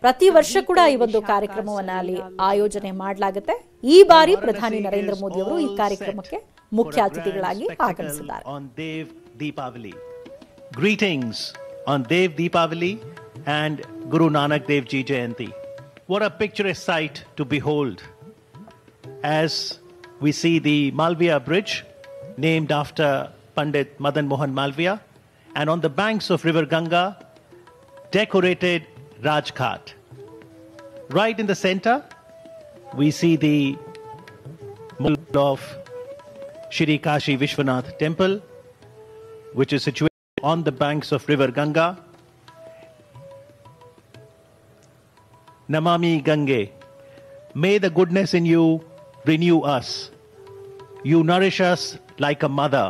ಪ್ರತಿ ವರ್ಷ ಕೂಡ ಈ ಒಂದು ಕಾರ್ಯಕ್ರಮವನ್ನ ಅಲ್ಲಿ ಆಯೋಜನೆ ಮಾಡಲಾಗುತ್ತೆ. ಈ ಬಾರಿ ಪ್ರಧಾನಿ ನರೇಂದ್ರ ಮೋದಿ ಅವರು ಈ ಕಾರ್ಯಕ್ರಮಕ್ಕೆ ಮುಖ್ಯ ಅತಿಥಿಗಳಾಗಿ ಆಗಮಿಸಿದ್ದಾರೆ. Deepavali. Greetings on Dev Deepavali and Guru Nanak Dev Ji Jayanti. What a picturesque sight to behold as we see the Malviya Bridge named after Pandit Madan Mohan Malviya, and on the banks of River Ganga decorated Rajghat. Right in the center we see the mall of Shri Kashi Vishwanath Temple, which is situated on the banks of River Ganga. Namami Gange, may the goodness in you renew us. You nourish us like a mother.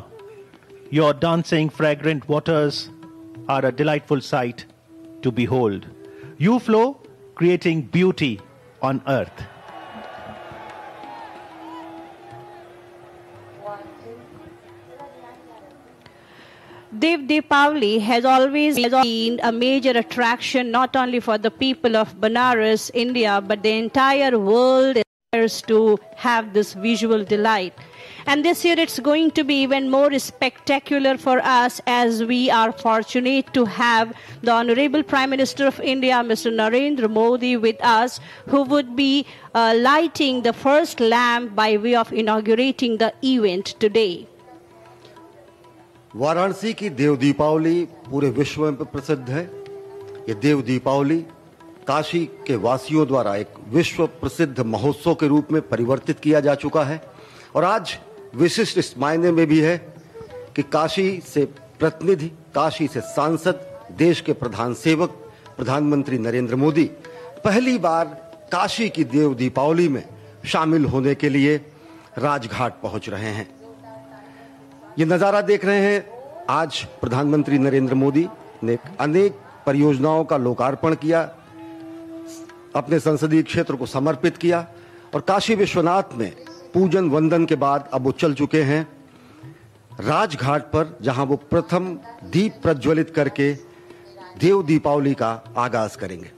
Your dancing, fragrant waters are a delightful sight to behold. You flow, creating beauty on earth. Dev Deepavali has always been a major attraction not only for the people of Banaras, India, but the entire world aspires to have this visual delight. And this year it's going to be even more spectacular for us, as we are fortunate to have the Honorable Prime Minister of India, Mr. Narendra Modi, with us, who would be lighting the first lamp by way of inaugurating the event today. Varanasi की देव दीपावली पूरे विश्व में प्रसिद्ध है। ये देव दीपावली काशी के वासियों द्वारा एक विश्व प्रसिद्ध महोत्सव के रूप में परिवर्तित किया जा चुका है, और आज विशिष्ट इस मायने में भी है कि काशी से प्रतिनिधि, काशी से सांसद, देश के प्रधान सेवक प्रधानमंत्री नरेंद्र मोदी पहली बार काशी की देव दीपावली में शामिल होने के लिए राजघाट पहुंच रहे हैं। ये नजारा देख रहे हैं, आज प्रधानमंत्री नरेंद्र मोदी ने अनेक परियोजनाओं का लोकार्पण किया, अपने संसदीय क्षेत्र को समर्पित किया, और काशी विश्वनाथ में पूजन वंदन के बाद अब वो चल चुके हैं राजघाट पर, जहां वो प्रथम दीप प्रज्वलित करके देव दीपावली का आगाज करेंगे।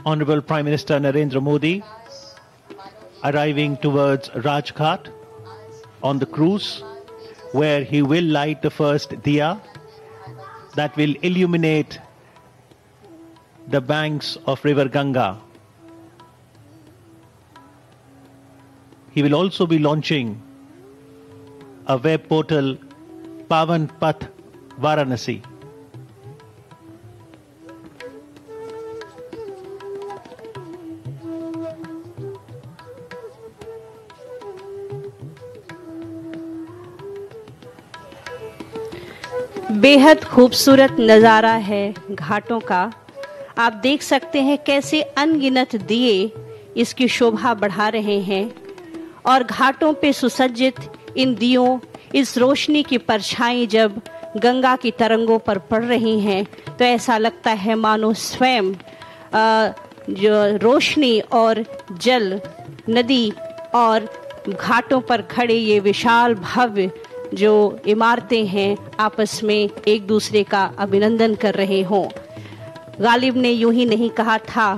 Honorable Prime Minister Narendra Modi arriving towards Rajghat on the cruise, where he will light the first diya that will illuminate the banks of River Ganga. He will also be launching a web portal, Pavan Path Varanasi. बेहद खूबसूरत नज़ारा है घाटों का। आप देख सकते हैं कैसे अनगिनत दिए इसकी शोभा बढ़ा रहे हैं, और घाटों पे सुसज्जित इन दियों, इस रोशनी की परछाई जब गंगा की तरंगों पर पड़ रही हैं तो ऐसा लगता है मानो स्वयं जो रोशनी और जल, नदी और घाटों पर खड़े ये विशाल भव्य जो इमारतें हैं आपस में एक दूसरे का अभिनंदन कर रहे हों। गालिब ने यूं ही नहीं कहा था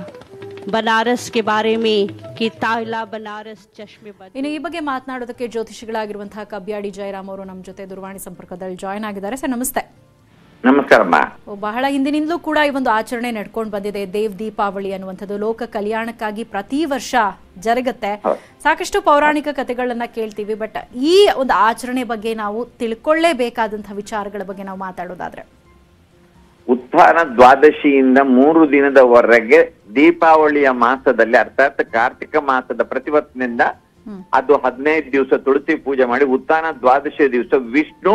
बनारस के बारे में कि ताला बनारस चश्मे बद। ಇನ್ನು ಈ ಬಗ್ಗೆ ಮಾತನಾಡೋದಕ್ಕೆ ಜ್ಯೋತಿಷಿಗಳಾಗಿರುವಂತಹ ಕಬ್ಯಾಡಿ ಜಯರಾಮ್ ಅವರು ನಮ್ಮ ಜೊತೆ ದೂರವಾಣಿ ಸಂಪರ್ಕದಲ್ಲಿ ಜಾಯಿನ್ ಆಗಿದ್ದಾರೆ. ಸರ್ ನಮಸ್ತೆ. ನಮಸ್ಕಾರಮ್ಮ. ಬಹಳ ಹಿಂದಿನಿಂದಲೂ ಕೂಡ ಈ ಒಂದು ಆಚರಣೆ ನಡ್ಕೊಂಡು ಬಂದಿದೆ, ದೇವ್ ದೀಪಾವಳಿ ಅನ್ನುವಂಥದ್ದು ಲೋಕ ಕಲ್ಯಾಣಕ್ಕಾಗಿ ಪ್ರತಿ ವರ್ಷ ಜರುಗುತ್ತೆ. ಸಾಕಷ್ಟು ಪೌರಾಣಿಕ ಕಥೆಗಳನ್ನ ಕೇಳ್ತೀವಿ, ಬಟ್ ಈ ಒಂದು ಆಚರಣೆ ಬಗ್ಗೆ ನಾವು ತಿಳ್ಕೊಳ್ಳೇಬೇಕಾದಂತಹ ವಿಚಾರಗಳ ಬಗ್ಗೆ ನಾವು ಮಾತಾಡೋದಾದ್ರೆ, ಉತ್ಥಾನ ದ್ವಾದಶಿಯಿಂದ 3 ದಿನದವರೆಗೆ ದೀಪಾವಳಿಯ ಮಾಸದಲ್ಲಿ, ಅರ್ಥಾತ್ ಕಾರ್ತಿಕ ಮಾಸದ ಪ್ರತಿವತ್ತಿನಿಂದ ಅದು 15 ದಿವಸ ತುಳಸಿ ಪೂಜೆ ಮಾಡಿ, ಉತ್ಥಾನ ದ್ವಾದಶಿ ದಿವಸ ವಿಷ್ಣು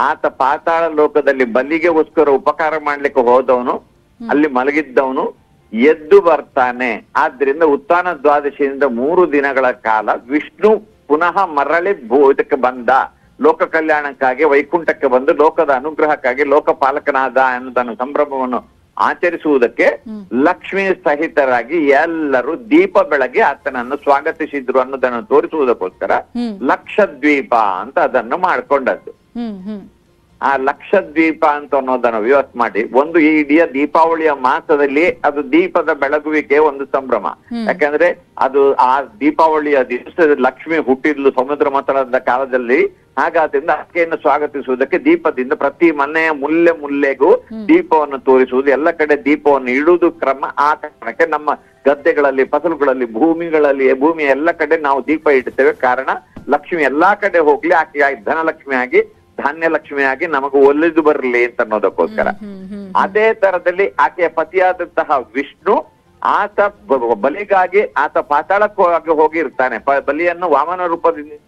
ಆತ ಪಾತಾಳ ಲೋಕದಲ್ಲಿ ಬಲಿಗೆಗೋಸ್ಕರ ಉಪಕಾರ ಮಾಡ್ಲಿಕ್ಕೆ ಹೋದವನು, ಅಲ್ಲಿ ಮಲಗಿದ್ದವನು ಎದ್ದು ಬರ್ತಾನೆ. ಆದ್ರಿಂದ ಉತ್ಥಾನ ದ್ವಾದಶಿಯಿಂದ 3 ದಿನಗಳ ಕಾಲ ವಿಷ್ಣು ಪುನಃ ಮರಳಿ ಇದಕ್ಕೆ ಬಂದ, ಲೋಕ ಕಲ್ಯಾಣಕ್ಕಾಗಿ ವೈಕುಂಠಕ್ಕೆ ಬಂದು ಲೋಕದ ಅನುಗ್ರಹಕ್ಕಾಗಿ ಲೋಕಪಾಲಕನಾದ ಅನ್ನೋದನ್ನು ಸಂಭ್ರಮವನ್ನು ಆಚರಿಸುವುದಕ್ಕೆ ಲಕ್ಷ್ಮೀ ಸಹಿತರಾಗಿ ಎಲ್ಲರೂ ದೀಪ ಬೆಳಗ್ಗೆ ಆತನನ್ನು ಸ್ವಾಗತಿಸಿದ್ರು ಅನ್ನೋದನ್ನು ತೋರಿಸುವುದಕ್ಕೋಸ್ಕರ ಲಕ್ಷದ್ವೀಪ ಅಂತ ಅದನ್ನು ಮಾಡ್ಕೊಂಡದ್ದು. ಆ ಲಕ್ಷದ್ವೀಪ ಅಂತ ಅನ್ನೋದನ್ನು ವ್ಯವಸ್ಥೆ ಮಾಡಿ ಒಂದು ಈ ಇಡೀ ದೀಪಾವಳಿಯ ಮಾಸದಲ್ಲಿ ಅದು ದೀಪದ ಬೆಳಗುವಿಕೆ ಒಂದು ಸಂಭ್ರಮ. ಯಾಕಂದ್ರೆ ಅದು ಆ ದೀಪಾವಳಿಯ ದಿವಸದಲ್ಲಿ ಲಕ್ಷ್ಮಿ ಹುಟ್ಟಿದ್ಲು ಸಮುದ್ರ ಮಥನದ ಕಾಲದಲ್ಲಿ. ಹಾಗಾದ್ರಿಂದ ಆಕೆಯನ್ನು ಸ್ವಾಗತಿಸುವುದಕ್ಕೆ ದೀಪದಿಂದ ಪ್ರತಿ ಮನೆಯ ಮುಲ್ಲೆಗೂ ದೀಪವನ್ನು ತೋರಿಸುವುದು, ಎಲ್ಲ ಕಡೆ ದೀಪವನ್ನು ಇಡುವುದು ಕ್ರಮ. ಆ ಕಾರಣಕ್ಕೆ ನಮ್ಮ ಗದ್ದೆಗಳಲ್ಲಿ, ಫಸಲುಗಳಲ್ಲಿ, ಭೂಮಿಯ ಎಲ್ಲ ಕಡೆ ನಾವು ದೀಪ ಇಡ್ತೇವೆ. ಕಾರಣ ಲಕ್ಷ್ಮಿ ಎಲ್ಲಾ ಕಡೆ ಹೋಗ್ಲಿ, ಆಕೆ ಧನಲಕ್ಷ್ಮಿ ಆಗಿ ಧಾನ್ಯ ಲಕ್ಷ್ಮಿಯಾಗಿ ನಮಗೂ ಒಲಿದು ಬರಲಿ ಅಂತ ಅನ್ನೋದಕ್ಕೋಸ್ಕರ. ಅದೇ ತರದಲ್ಲಿ ಆಕೆಯ ಪತಿಯಾದಂತಹ ವಿಷ್ಣು ಆತ ಬಲಿಗಾಗಿ ಆತ ಪಾತಾಳಕ್ಕಾಗಿ ಹೋಗಿರ್ತಾನೆ. ಬಲಿಯನ್ನು ವಾಮನ ರೂಪದಿಂದ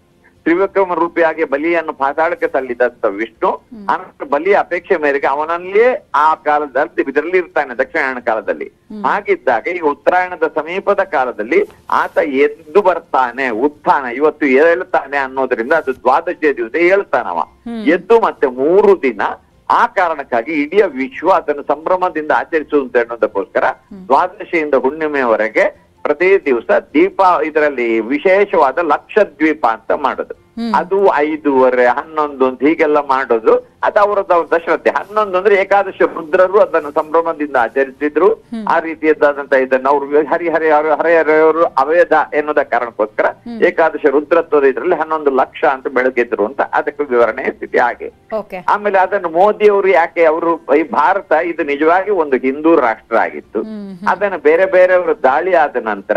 ತ್ರಿವಿಕ್ರಮ ರೂಪಿಯಾಗಿ ಬಲಿಯನ್ನು ಪಾತಾಳಕ್ಕೆ ತಳ್ಳಿದಂತ ವಿಷ್ಣು ಅನಂತರ ಬಲಿಯ ಅಪೇಕ್ಷೆ ಮೇರೆಗೆ ಅವನಲ್ಲಿಯೇ ಆ ಕಾಲದಲ್ಲಿ ಇದರಲ್ಲಿ ಇರ್ತಾನೆ, ದಕ್ಷಿಣಾಯಣ ಕಾಲದಲ್ಲಿ. ಹಾಗಿದ್ದಾಗ ಈ ಉತ್ತರಾಯಣದ ಸಮೀಪದ ಕಾಲದಲ್ಲಿ ಆತ ಎದ್ದು ಬರ್ತಾನೆ, ಉತ್ಥಾನ ಇವತ್ತು ಹೇಳ್ತಾನೆ ಅನ್ನೋದ್ರಿಂದ ಅದು ದ್ವಾದಶಿಯ ದಿವಸ ಹೇಳ್ತಾನವ. ಎದ್ದು ಮತ್ತೆ 3 ದಿನ ಆ ಕಾರಣಕ್ಕಾಗಿ ಇಡೀ ವಿಶ್ವ ಅದನ್ನು ಸಂಭ್ರಮದಿಂದ ಆಚರಿಸುವಂತ ಅನ್ನೋದಕ್ಕೋಸ್ಕರ ದ್ವಾದಶಿಯಿಂದ ಹುಣ್ಣಿಮೆಯವರೆಗೆ ಪ್ರತಿ ದಿವಸ ದೀಪ ಇದರಲ್ಲಿ ವಿಶೇಷವಾದ ಲಕ್ಷದ್ವೀಪ ಅಂತ ಮಾಡೋದು. ಅದು 5:30, 11 ಅಂತ ಹೀಗೆಲ್ಲ ಮಾಡೋದು. ಅದು ಅವರದ್ದು ಶ್ರದ್ಧೆ. 11 ಅಂದ್ರೆ ಏಕಾದಶಿ ರುದ್ರರು ಅದನ್ನು ಸಂಭ್ರಮದಿಂದ ಆಚರಿಸಿದ್ರು. ಆ ರೀತಿಯದ್ದಾದಂತ ಇದನ್ನು ಅವರು ಹರಿಹರೆಯವರು ಅವೇದ ಎನ್ನುವುದ ಕಾರಣಕ್ಕೋಸ್ಕರ ಏಕಾದಶಿ ರುದ್ರತ್ವದ ಇದರಲ್ಲಿ 11 ಲಕ್ಷ ಅಂತ ಬೆಳಗಿದ್ರು ಅಂತ ಅದಕ್ಕೆ ವಿವರಣೆ ಸ್ಥಿತಿ ಹಾಗೆ. ಆಮೇಲೆ ಅದನ್ನು ಮೋದಿ ಅವರು ಯಾಕೆ ಅವರು ಈ ಭಾರತ ಇದು ನಿಜವಾಗಿ ಒಂದು ಹಿಂದೂ ರಾಷ್ಟ್ರ ಆಗಿತ್ತು. ಅದನ್ನು ಬೇರೆ ಬೇರೆಯವರು ದಾಳಿ ಆದ ನಂತರ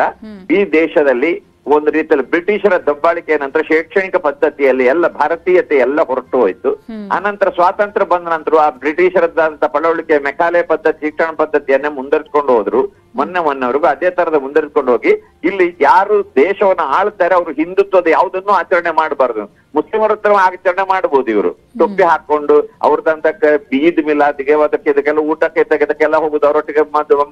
ಈ ದೇಶದಲ್ಲಿ ಒಂದು ರೀತಿಯಲ್ಲಿ ಬ್ರಿಟಿಷರ ದಬ್ಬಾಳಿಕೆ ನಂತರ ಶೈಕ್ಷಣಿಕ ಪದ್ಧತಿಯಲ್ಲಿ ಎಲ್ಲ ಭಾರತೀಯತೆ ಎಲ್ಲ ಹೊರಟು ಹೋಯ್ತು. ಅನಂತರ ಸ್ವಾತಂತ್ರ್ಯ ಬಂದ ನಂತರ ಆ ಬ್ರಿಟಿಷರದ್ದಂತ ಪಳವಳಿಕೆ ಮೆಕಾಲೆ ಪದ್ಧತಿ, ಶಿಕ್ಷಣ ಪದ್ಧತಿಯನ್ನೇ ಮುಂದುವರಿಸಿಕೊಂಡು ಹೋದ್ರು. ಮೊನ್ನೆವರೆಗೂ ಅದೇ ತರದ ಮುಂದುವರಿಸಿಕೊಂಡು ಹೋಗಿ ಇಲ್ಲಿ ಯಾರು ದೇಶವನ್ನ ಆಳ್ತಾರೆ ಅವರು ಹಿಂದುತ್ವದ ಯಾವುದನ್ನು ಆಚರಣೆ ಮಾಡಬಾರ್ದು. ಮುಸ್ಲಿಮರ ಹತ್ರ ಆಚರಣೆ ಮಾಡಬಹುದು. ಇವರು ಟೊಪ್ಪಿ ಹಾಕೊಂಡು ಅವ್ರದಂತ ಈದ್ ಮಿಲಾದ್ಗೆ ಅದಕ್ಕೆ ಇದಕ್ಕೆಲ್ಲ ಊಟಕ್ಕೆ ಇದಕ್ಕೆಲ್ಲ ಹೋಗುದು, ಅವರೊಟ್ಟಿಗೆ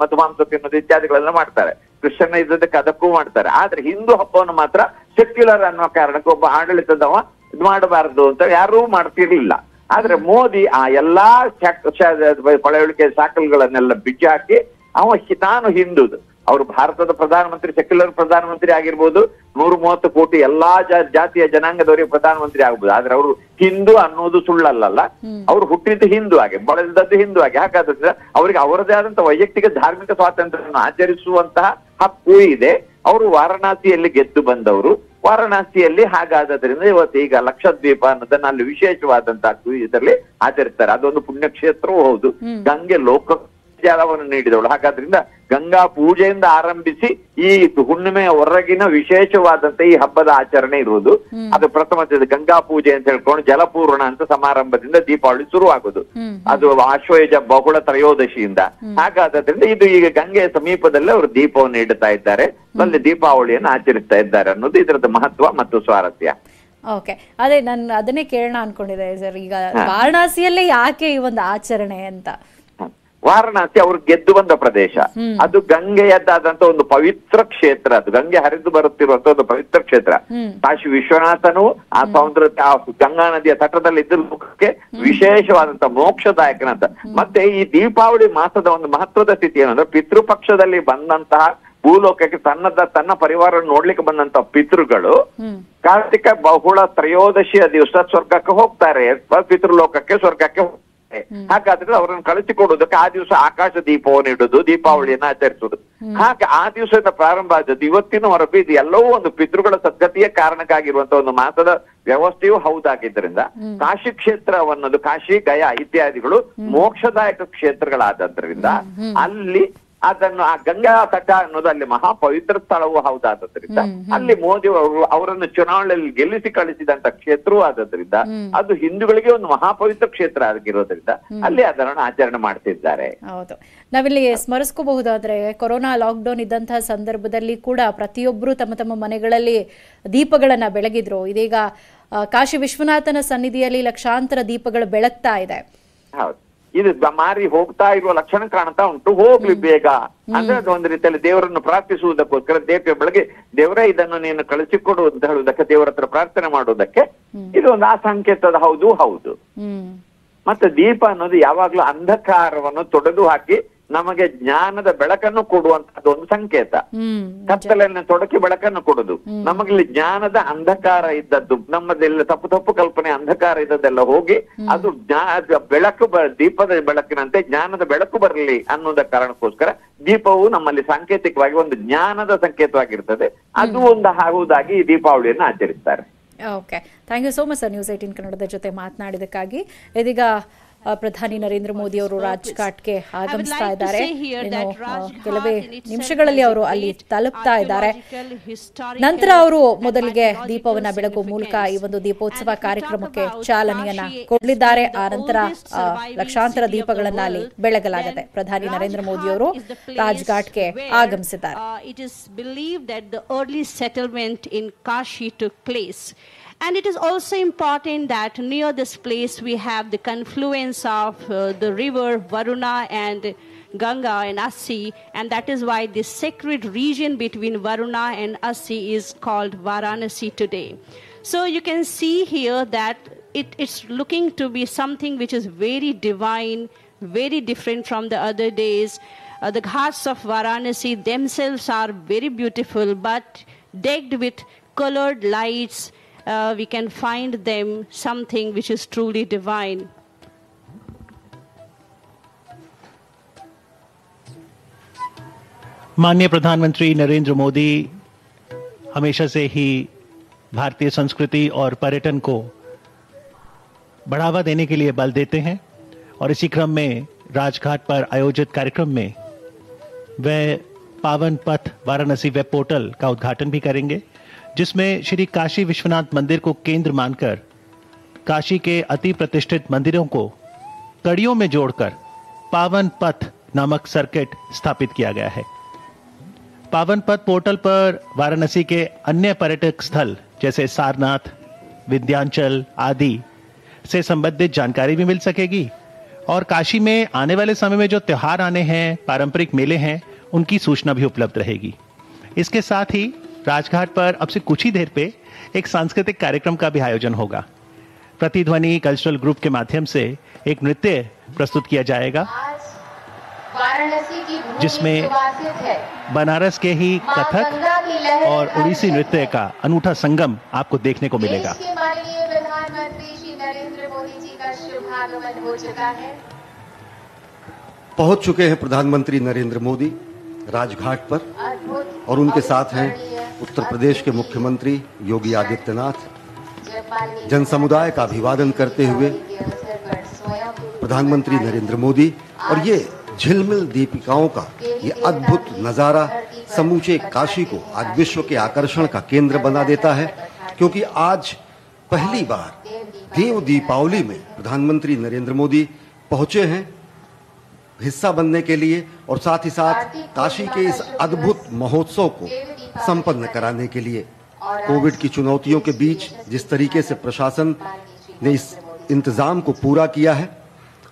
ಮಧುಮಾಂಸ ತಿನ್ನೋದು ಇತ್ಯಾದಿಗಳೆಲ್ಲ ಮಾಡ್ತಾರೆ. ಕ್ರಿಶ್ಚಿಯನ್ ಇದಕ್ಕೆ ಅದಕ್ಕೂ ಮಾಡ್ತಾರೆ. ಆದ್ರೆ ಹಿಂದೂ ಹಬ್ಬವನ್ನು ಮಾತ್ರ ಸೆಕ್ಯುಲರ್ ಅನ್ನೋ ಕಾರಣಕ್ಕೆ ಒಬ್ಬ ಆಡಳಿತದವ ಇದು ಮಾಡಬಾರದು ಅಂತ ಯಾರೂ ಮಾಡ್ತಿರ್ಲಿಲ್ಲ. ಆದ್ರೆ ಮೋದಿ ಆ ಎಲ್ಲಾ ಪಳವಳಿಕೆ ಶಾಕಲ್ಗಳನ್ನೆಲ್ಲ ಬಿಚ್ಚಿ ಹಾಕಿ ನಾನು ಹಿಂದುದು. ಅವರು ಭಾರತದ ಪ್ರಧಾನಮಂತ್ರಿ, ಸೆಕ್ಯುಲರ್ ಪ್ರಧಾನಮಂತ್ರಿ ಆಗಿರ್ಬೋದು, 130 ಕೋಟಿ ಎಲ್ಲಾ ಜಾತಿಯ ಜನಾಂಗದವರಿಗೆ ಪ್ರಧಾನಮಂತ್ರಿ ಆಗ್ಬೋದು. ಆದ್ರೆ ಅವರು ಹಿಂದೂ ಅನ್ನೋದು ಸುಳ್ಳಲ್ಲ. ಅವ್ರು ಹುಟ್ಟಿದ್ದು ಹಿಂದೂ ಆಗಿ, ಬಳದದ್ದು ಹಿಂದೂ ಆಗಿ. ಹಾಗಾದ್ರೆ ಅವರಿಗೆ ಅವರದೇ ಆದಂತಹ ವೈಯಕ್ತಿಕ ಧಾರ್ಮಿಕ ಸ್ವಾತಂತ್ರ್ಯವನ್ನು ಆಚರಿಸುವಂತಹ ಹಕ್ಕು ಇದೆ. ಅವರು ವಾರಣಾಸಿಯಲ್ಲಿ ಗೆದ್ದು ಬಂದವರು. ವಾರಣಾಸಿಯಲ್ಲಿ ಹಾಗಾದ್ರಿಂದ ಇವತ್ತು ಈಗ ಲಕ್ಷದ್ವೀಪ ಅನ್ನೋದನ್ನ ಅಲ್ಲಿ ವಿಶೇಷವಾದಂತಹ ಇದರಲ್ಲಿ ಆಚರಿಸ್ತಾರೆ. ಅದೊಂದು ಪುಣ್ಯಕ್ಷೇತ್ರವೂ ಹೌದು. ಗಂಗೆ ಲೋಕ ಜಾಲವನ್ನು ನೀಡಿದವಳು. ಹಾಗಾದ್ರಿಂದ ಗಂಗಾ ಪೂಜೆಯಿಂದ ಆರಂಭಿಸಿ ಈ ಹುಣ್ಣಿಮೆಯ ಹೊರಗಿನ ವಿಶೇಷವಾದಂತ ಈ ಹಬ್ಬದ ಆಚರಣೆ ಇರುವುದು. ಅದು ಪ್ರಥಮ ಗಂಗಾ ಪೂಜೆ ಅಂತ ಹೇಳ್ಕೊಂಡು ಜಲಪೂರ್ಣ ಅಂತ ಸಮಾರಂಭದಿಂದ ದೀಪಾವಳಿ ಶುರುವಾಗುದು. ಅದು ಆಶ್ವಯುಜ ಬಹುಳ ತ್ರಯೋದಶಿಯಿಂದ. ಹಾಗಾದ್ರಿಂದ ಇದು ಈಗ ಗಂಗೆಯ ಸಮೀಪದಲ್ಲೇ ಅವರು ದೀಪವನ್ನು ಇಡ್ತಾ ಇದ್ದಾರೆ, ಅಲ್ಲಿ ದೀಪಾವಳಿಯನ್ನು ಆಚರಿಸ್ತಾ ಇದ್ದಾರೆ ಅನ್ನೋದು ಇದರದ ಮಹತ್ವ ಮತ್ತು ಸ್ವಾರಸ್ಯ. ಓಕೆ, ಅದೇ ನಾನು ಅದನ್ನೇ ಕೇಳೋಣ ಅನ್ಕೊಂಡಿದ್ದೆ ಸರ್. ಈಗ ವಾರಣಾಸಿಯಲ್ಲೇ ಯಾಕೆ ಈ ಒಂದು ಆಚರಣೆ ಅಂತ? ವಾರಣಾಸಿ ಅವ್ರು ಗೆದ್ದು ಬಂದ ಪ್ರದೇಶ. ಅದು ಗಂಗೆಯದ್ದಾದಂತ ಒಂದು ಪವಿತ್ರ ಕ್ಷೇತ್ರ. ಅದು ಗಂಗೆ ಹರಿದು ಬರುತ್ತಿರುವಂತ ಒಂದು ಪವಿತ್ರ ಕ್ಷೇತ್ರ. ಕಾಶಿ ವಿಶ್ವನಾಥನು ಆ ಸಮುದ್ರ ಗಂಗಾ ನದಿಯ ತಟದಲ್ಲಿ ಇದ್ದ ಲೋಕಕ್ಕೆ ವಿಶೇಷವಾದಂತ ಮೋಕ್ಷದಾಯಕನಂತ. ಮತ್ತೆ ಈ ದೀಪಾವಳಿ ಮಾಸದ ಒಂದು ಮಹತ್ವದ ಸ್ಥಿತಿ ಏನಂದ್ರೆ, ಪಿತೃಪಕ್ಷದಲ್ಲಿ ಬಂದಂತಹ ಭೂಲೋಕಕ್ಕೆ ತನ್ನ ಪರಿವಾರ ನೋಡ್ಲಿಕ್ಕೆ ಬಂದಂತ ಪಿತೃಗಳು ಕಾರ್ತಿಕ ಬಹುಳ ತ್ರಯೋದಶಿಯ ದಿವಸ ಸ್ವರ್ಗಕ್ಕೆ ಹೋಗ್ತಾರೆ, ಪಿತೃಲೋಕಕ್ಕೆ ಸ್ವರ್ಗಕ್ಕೆ ಹೋಗ್ತಾರೆ. ಹಾಗಾದ್ರೆ ಅವರನ್ನು ಕಳಿಸಿಕೊಡುವುದಕ್ಕೆ ಆ ದಿವಸ ಆಕಾಶ ದೀಪವನ್ನು ಇಡುದು, ದೀಪಾವಳಿಯನ್ನ ಆಚರಿಸುವುದು. ಹಾಗೆ ಆ ದಿವಸದಿಂದ ಪ್ರಾರಂಭ ಆದದ್ದು ಇವತ್ತಿನವರೆಗೂ ಇದು ಎಲ್ಲವೂ ಒಂದು ಪಿತೃಗಳ ಸದ್ಗತಿಯ ಕಾರಣಕ್ಕಾಗಿರುವಂತ ಒಂದು ಮಾಸದ ವ್ಯವಸ್ಥೆಯೂ ಹೌದಾಗಿದ್ದರಿಂದ ಕಾಶಿ ಕ್ಷೇತ್ರವನ್ನೋದು, ಕಾಶಿ ಗಯಾ ಇತ್ಯಾದಿಗಳು ಮೋಕ್ಷದಾಯಕ ಕ್ಷೇತ್ರಗಳಾದ್ರಿಂದ ಅಲ್ಲಿ ಅದನ್ನು ಆ ಗಂಗಾ ತಟ ಅನ್ನೋದು ಅಲ್ಲಿ ಮಹಾ ಪವಿತ್ರ ಸ್ಥಳವೂ ಹೌದಾದ್ರಿಂದ ಅಲ್ಲಿ ಮೋದಿ ಅವರು ಅವರನ್ನು ಚುನಾವಣೆಯಲ್ಲಿ ಗೆಲ್ಲಿಸಿ ಕಳಿಸಿದಂತ ಕ್ಷೇತ್ರವೂ ಆದ್ರಿಂದ ಅದು ಹಿಂದೂಗಳಿಗೆ ಒಂದು ಮಹಾಪವಿತ್ರ ಕ್ಷೇತ್ರ ಆಗಿರೋದ್ರಿಂದ ಅಲ್ಲಿ ಅದನ್ನು ಆಚರಣೆ ಮಾಡ್ತಿದ್ದಾರೆ. ಹೌದು, ನಾವಿಲ್ಲಿ ಸ್ಮರಿಸ್ಕೋಬಹುದಾದ್ರೆ ಕೊರೋನಾ ಲಾಕ್ಡೌನ್ ಇದ್ದಂತಹ ಸಂದರ್ಭದಲ್ಲಿ ಕೂಡ ಪ್ರತಿಯೊಬ್ಬರು ತಮ್ಮ ತಮ್ಮ ಮನೆಗಳಲ್ಲಿ ದೀಪಗಳನ್ನ ಬೆಳಗಿದ್ರು. ಇದೀಗ ಕಾಶಿ ವಿಶ್ವನಾಥನ ಸನ್ನಿಧಿಯಲ್ಲಿ ಲಕ್ಷಾಂತರ ದೀಪಗಳು ಬೆಳಗ್ತಾ ಇದೆ. ಹೌದು, ಇದು ಮಾರಿ ಹೋಗ್ತಾ ಇರುವ ಲಕ್ಷಣ ಕಾಣ್ತಾ ಉಂಟು, ಹೋಗ್ಲಿ ಬೇಗ ಅಂದ್ರೆ ಅದು ಒಂದು ರೀತಿಯಲ್ಲಿ ದೇವರನ್ನು ಪ್ರಾರ್ಥಿಸುವುದಕ್ಕೋಸ್ಕರ ಬೆಳಗ್ಗೆ ದೇವರೇ ಇದನ್ನು ನೀನು ಕಳಿಸಿಕೊಡು ಅಂತ ಹೇಳುವುದಕ್ಕೆ, ದೇವರ ಹತ್ರ ಪ್ರಾರ್ಥನೆ ಮಾಡುವುದಕ್ಕೆ ಇದು ಒಂದು ಆ ಸಂಕೇತದ ಹೌದು. ಮತ್ತೆ ದೀಪ ಅನ್ನೋದು ಯಾವಾಗ್ಲೂ ಅಂಧಕಾರವನ್ನು ತೊಡೆದು ಹಾಕಿ ನಮಗೆ ಜ್ಞಾನದ ಬೆಳಕನ್ನು ಕೊಡುವಂತದ್ದು ಒಂದು ಸಂಕೇತ. ಕತ್ತಲನ್ನು ತೊಡಕಿ ಬೆಳಕನ್ನು ಕೊಡುದು. ನಮಗಲ್ಲಿ ಜ್ಞಾನದ ಅಂಧಕಾರ ಇದ್ದದ್ದು, ನಮ್ಮದೆಲ್ಲ ತಪ್ಪು ಕಲ್ಪನೆ ಅಂಧಕಾರ ಇದ್ದದ್ದೆಲ್ಲ ಹೋಗಿ ಅದು ಬೆಳಕು ದೀಪದ ಬೆಳಕಿನಂತೆ ಜ್ಞಾನದ ಬೆಳಕು ಬರಲಿ ಅನ್ನೋದ ಕಾರಣಕ್ಕೋಸ್ಕರ ದೀಪವು ನಮ್ಮಲ್ಲಿ ಸಾಂಕೇತಿಕವಾಗಿ ಒಂದು ಜ್ಞಾನದ ಸಂಕೇತವಾಗಿರ್ತದೆ. ಅದು ಒಂದು ಆಗುವುದಾಗಿ ಈ ದೀಪಾವಳಿಯನ್ನು ಆಚರಿಸ್ತಾರೆ. Okay, thank you so much sir news 18 ಕನ್ನಡದ ಜೊತೆ ಮಾತನಾಡಿದಕ್ಕಾಗಿ. ಇದೀಗ ಪ್ರಧಾನಿ ನರೇಂದ್ರ ಮೋದಿ ಅವರು ರಾಜ್ಘಾಟ್ಗೆ ಆಗಮಿಸ್ತಾ ಇದ್ದಾರೆ. ಕೆಲವೇ ನಿಮಿಷಗಳಲ್ಲಿ ಅವರು ಅಲ್ಲಿ ತಲುಪ್ತಾ ಇದ್ದಾರೆ. ನಂತರ ಅವರು ಮೊದಲಿಗೆ ದೀಪವನ್ನ ಬೆಳಗುವ ಮೂಲಕ ಈ ಒಂದು ದೀಪೋತ್ಸವ ಕಾರ್ಯಕ್ರಮಕ್ಕೆ ಚಾಲನೆಯನ್ನ ಕೊಡಲಿದ್ದಾರೆ. ಆ ನಂತರ ಲಕ್ಷಾಂತರ ದೀಪಗಳನ್ನ ಅಲ್ಲಿ ಬೆಳಗಲಾಗುತ್ತೆ. ಪ್ರಧಾನಿ ನರೇಂದ್ರ ಮೋದಿ ಅವರು ರಾಜ್ಘಾಟ್ಗೆ ಆಗಮಿಸಿದ್ದಾರೆ. It is believed that the early settlement in Kashi took place. And it is also important that near this place we have the confluence of the river Varuna and Ganga and Assi, and that is why this sacred region between Varuna and Assi is called Varanasi today. So you can see here that it's looking to be something which is very divine, very different from the other days. The ghats of Varanasi themselves are very beautiful, but decked with colored lights. We can find them something which is truly divine. माननीय प्रधानमंत्री नरेंद्र मोदी हमेशा से ही भारतीय संस्कृति और पर्यटन को बढ़ावा देने के लिए बल देते हैं और इसी क्रम में राजघाट पर आयोजित कार्यक्रम में वे पावन पथ वाराणसी वेब पोर्टल का उद्घाटन भी करेंगे, जिसमें श्री काशी विश्वनाथ मंदिर को केंद्र मानकर काशी के अति प्रतिष्ठित मंदिरों को कड़ियों में जोड़कर पावन पथ नामक सर्किट स्थापित किया गया है। पावन पथ पोर्टल पर वाराणसी के अन्य पर्यटक स्थल जैसे सारनाथ, विंध्याचल आदि से संबंधित जानकारी भी मिल सकेगी और काशी में आने वाले समय में जो त्योहार आने हैं, पारंपरिक मेले हैं, उनकी सूचना भी उपलब्ध रहेगी। इसके साथ ही राजघाट पर अब से कुछ ही देर पे एक सांस्कृतिक कार्यक्रम का भी आयोजन होगा। प्रतिध्वनि कल्चरल ग्रुप के माध्यम से एक नृत्य प्रस्तुत किया जाएगा, जिसमें बनारस के ही कथक और उड़ीसी नृत्य का अनूठा संगम आपको देखने को मिलेगा। पहुंच चुके हैं प्रधानमंत्री नरेंद्र मोदी राजघाट पर और उनके साथ हैं उत्तर प्रदेश के मुख्यमंत्री योगी आदित्यनाथ। जनसमुदाय का अभिवादन करते हुए प्रधानमंत्री नरेंद्र मोदी और ये झिलमिल दीपिकाओं का ये अद्भुत नजारा समूचे काशी को आज विश्व के आकर्षण का केंद्र बना देता है, क्योंकि आज पहली बार देव दीपावली में प्रधानमंत्री नरेंद्र मोदी पहुंचे हैं हिस्सा बनने के लिए और साथ ही साथ काशी के इस अद्भुत महोत्सव को संपन्न कराने के लिए। कोविड की चुनौतियों के बीच जिस तरीके से प्रशासन ने इस इंतजाम को पूरा किया है,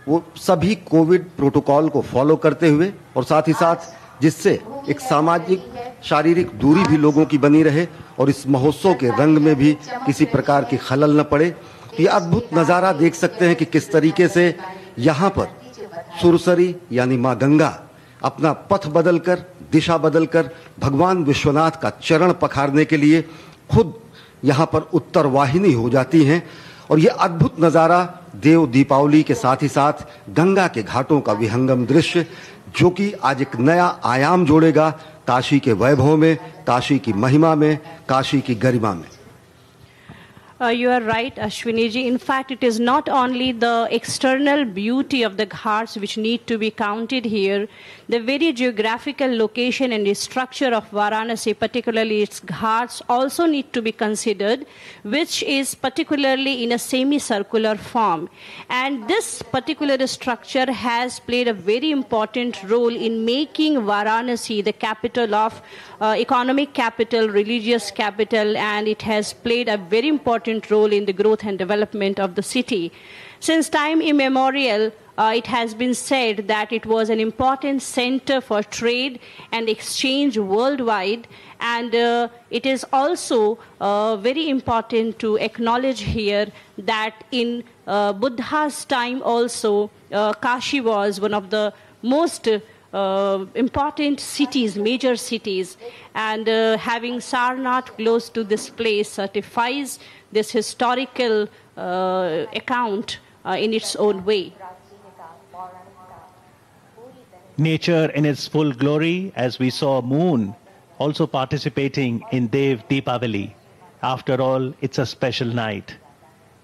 वो सभी कोविड प्रोटोकॉल को फॉलो करते हुए और साथ ही साथ जिससे एक सामाजिक शारीरिक दूरी भी लोगों की बनी रहे और इस महोत्सव के रंग में भी किसी प्रकार की खलल न पड़े। ये अद्भुत नज़ारा देख सकते हैं कि किस तरीके से यहाँ पर सुरसरी यानी माँ गंगा अपना पथ बदलकर, दिशा बदलकर भगवान विश्वनाथ का चरण पखारने के लिए खुद यहाँ पर उत्तर वाहिनी हो जाती हैं। और ये अद्भुत नज़ारा देव दीपावली के साथ ही साथ गंगा के घाटों का विहंगम दृश्य, जो कि आज एक नया आयाम जोड़ेगा काशी के वैभव में, काशी की महिमा में, काशी की गरिमा में। You are right, Ashwini ji. In fact, it is not only the external beauty of the ghats which need to be counted here. The very geographical location and the structure of Varanasi, particularly its ghats, also need to be considered, which is particularly in a semicircular form. And this particular structure has played a very important role in making Varanasi the capital of economic capital, religious capital, and it has played a very important role in the growth and development of the city. Since time immemorial, It has been said that it was an important center for trade and exchange worldwide, and it is also very important to acknowledge here that in Buddha's time also, Kashi was one of the most important cities, major cities, and having Sarnath close to this place certifies this historical account in its own way. Nature in its full glory, as we saw moon also participating in Dev Deepavali. After all, it's a special night.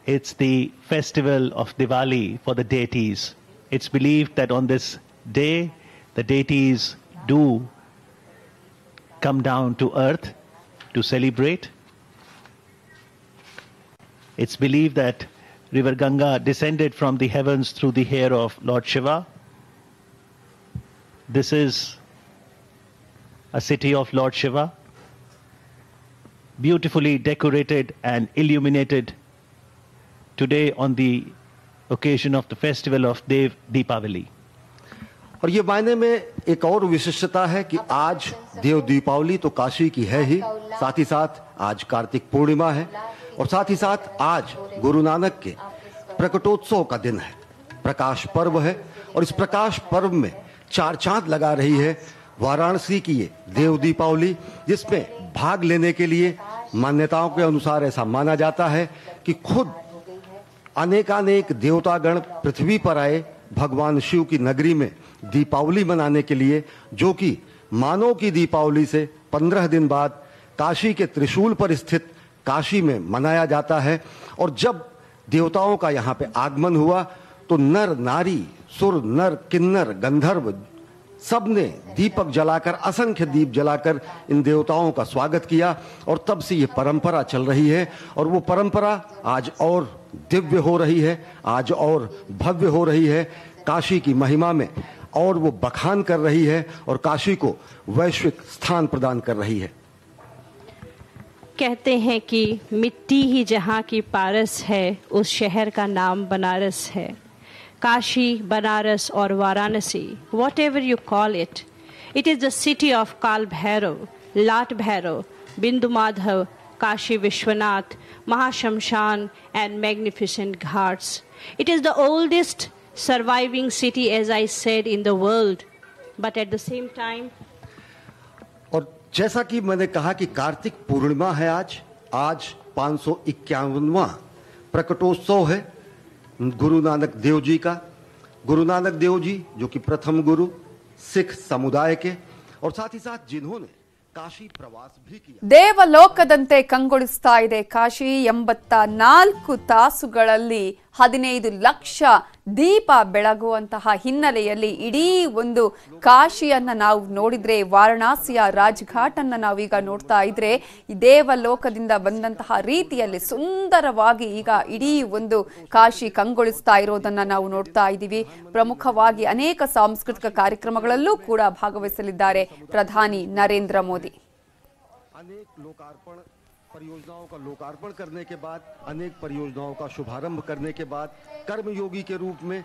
It's the festival of Diwali for the deities. It's believed that on this day, the deities do come down to earth to celebrate. It's believed that River Ganga descended from the heavens through the hair of Lord Shiva. This is a city of Lord Shiva, beautifully decorated and illuminated today on the occasion of the festival of Dev Deepavali. और ये मायने में एक और विशिष्टता है कि आज देव दीपावली तो काशी की है ही, साथ ही साथ आज कार्तिक पूर्णिमा है, और साथ ही साथ आज गुरु नानक के प्रकटोत्सव का दिन है, प्रकाश पर्व है। और इस प्रकाश पर्व में चार चांद लगा रही है वाराणसी की ये देव दीपावली, जिसमें भाग लेने के लिए मान्यताओं के अनुसार ऐसा माना जाता है कि खुद अनेकानेक देवतागण पृथ्वी पर आए भगवान शिव की नगरी में दीपावली मनाने के लिए, जो कि मानव की दीपावली से 15 दिन बाद काशी के त्रिशूल पर स्थित काशी में मनाया जाता है। और जब देवताओं का यहाँ पे आगमन हुआ तो नर नारी सुर नर किन्नर गंधर्व सबने दीपक जलाकर, असंख्य दीप जलाकर इन देवताओं का स्वागत किया, और तब से ये परंपरा चल रही है। और वो परंपरा आज और दिव्य हो रही है, आज और भव्य हो रही है, काशी की महिमा में और वो बखान कर रही है और काशी को वैश्विक स्थान प्रदान कर रही है। कहते हैं कि मिट्टी ही जहाँ की पारस है, उस शहर का नाम बनारस है। काशी, बनारस और Varanasi, whatever you call it, it is the city of Kal Bhairav, Lat Bhairav, Bindu Madhav, Kashi Vishwanath, Mahashamshan and magnificent ghats. It is the oldest surviving city, as I said, in the world, but at the same time, और जैसा कि मैंने कहा कि कार्तिक पूर्णिमा है आज 551वां प्रकटोत्सव है गुरु नानक देव जी का। गुरु नानक देव जी जो कि प्रथम गुरु सिख समुदाय के, और साथ ही साथ जिन्होंने काशी प्रवास भी किया। ದೇವಲೋಕದಂತೆ ಕಂಗೊಳಿಸ್ತಾ ಇದೆ ಕಾಶಿ। 84 ತಾಸುಗಳಲ್ಲಿ 15 ಲಕ್ಷ ದೀಪ ಬೆಳಗುವಂತಹ ಹಿನ್ನೆಲೆಯಲ್ಲಿ ಇಡೀ ಒಂದು ಕಾಶಿಯನ್ನ ನಾವು ನೋಡಿದ್ರೆ, ವಾರಣಾಸಿಯ ರಾಜ್ಘಾಟ್ ಅನ್ನ ನಾವೀಗ ನೋಡ್ತಾ ಇದ್ರೆ, ದೇವಲೋಕದಿಂದ ಬಂದಂತಹ ರೀತಿಯಲ್ಲಿ ಸುಂದರವಾಗಿ ಈಗ ಇಡೀ ಒಂದು ಕಾಶಿ ಕಂಗೊಳಿಸ್ತಾ ಇರೋದನ್ನ ನಾವು ನೋಡ್ತಾ ಇದ್ದೀವಿ। ಪ್ರಮುಖವಾಗಿ ಅನೇಕ ಸಾಂಸ್ಕೃತಿಕ ಕಾರ್ಯಕ್ರಮಗಳಲ್ಲೂ ಕೂಡ ಭಾಗವಹಿಸಲಿದ್ದಾರೆ ಪ್ರಧಾನಿ ನರೇಂದ್ರ ಮೋದಿ। अनेक लोकार्पण परियोजनाओं का लोकार्पण करने के बाद, अनेक परियोजनाओं का शुभारंभ करने के बाद कर्मयोगी के रूप में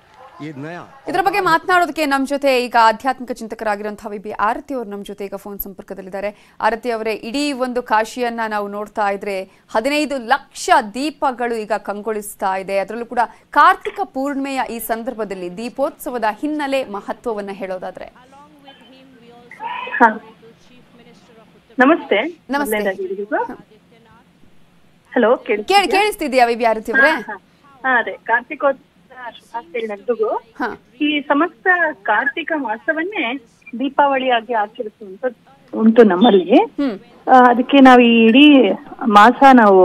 ये नया ಇದರ ಬಗ್ಗೆ ಮಾತನಾಡೋದಕ್ಕೆ ನಮ್ಮ ಜೊತೆ ಈಗ ಆಧ್ಯಾತ್ಮಿಕ ಚಿಂತಕರಾಗಿರುವಂತಹ ವಿ ಬಿ ಆರತಿ ಅವರು ನಮ್ಮ ಜೊತೆ ಈಗ ಫೋನ್ ಸಂಪರ್ಕದಲ್ಲಿದ್ದಾರೆ। ಆರತಿ ಅವರೇ, ಇಡೀ ಒಂದು ಕಾಶಿಯನ್ನ ನಾವು ನೋಡ್ತಾ ಇದ್ರೆ 15 ಲಕ್ಷ ದೀಪಗಳು ಈಗ ಕಂಗೊಳಿಸ್ತಾ ಇದೆ। ಅದರಲ್ಲೂ ಕೂಡ ಕಾರ್ತಿಕ ಪೂರ್ಣಿಮೆಯ ಈ ಸಂದರ್ಭದಲ್ಲಿ ದೀಪೋತ್ಸವದ ಹಿನ್ನೆಲೆ ಮಹತ್ವವನ್ನ ಹೇಳೋದಾದ್ರೆ। ನಮಸ್ತೆ ನಮಸ್ತೆ ಹಲೋ ಕೇಳಿಸ್ತಿದ್ಯಾ ವಿ ಬಿ ಆರತಿ ಅವರೇ? ಅದೇ ಕಾರ್ತಿಕೋತ್ಸವ ಶುಭಾಶಯ ಎಲ್ರಿಗೂ। ಈ ಸಮಸ್ತ ಕಾರ್ತಿಕ ಮಾಸವನ್ನೇ ದೀಪಾವಳಿಯಾಗಿ ಆಚರಿಸುವಂತ ಉಂಟು ನಮ್ಮಲ್ಲಿ। ಅದಕ್ಕೆ ನಾವು ಈ ಇಡೀ ಮಾಸ ನಾವು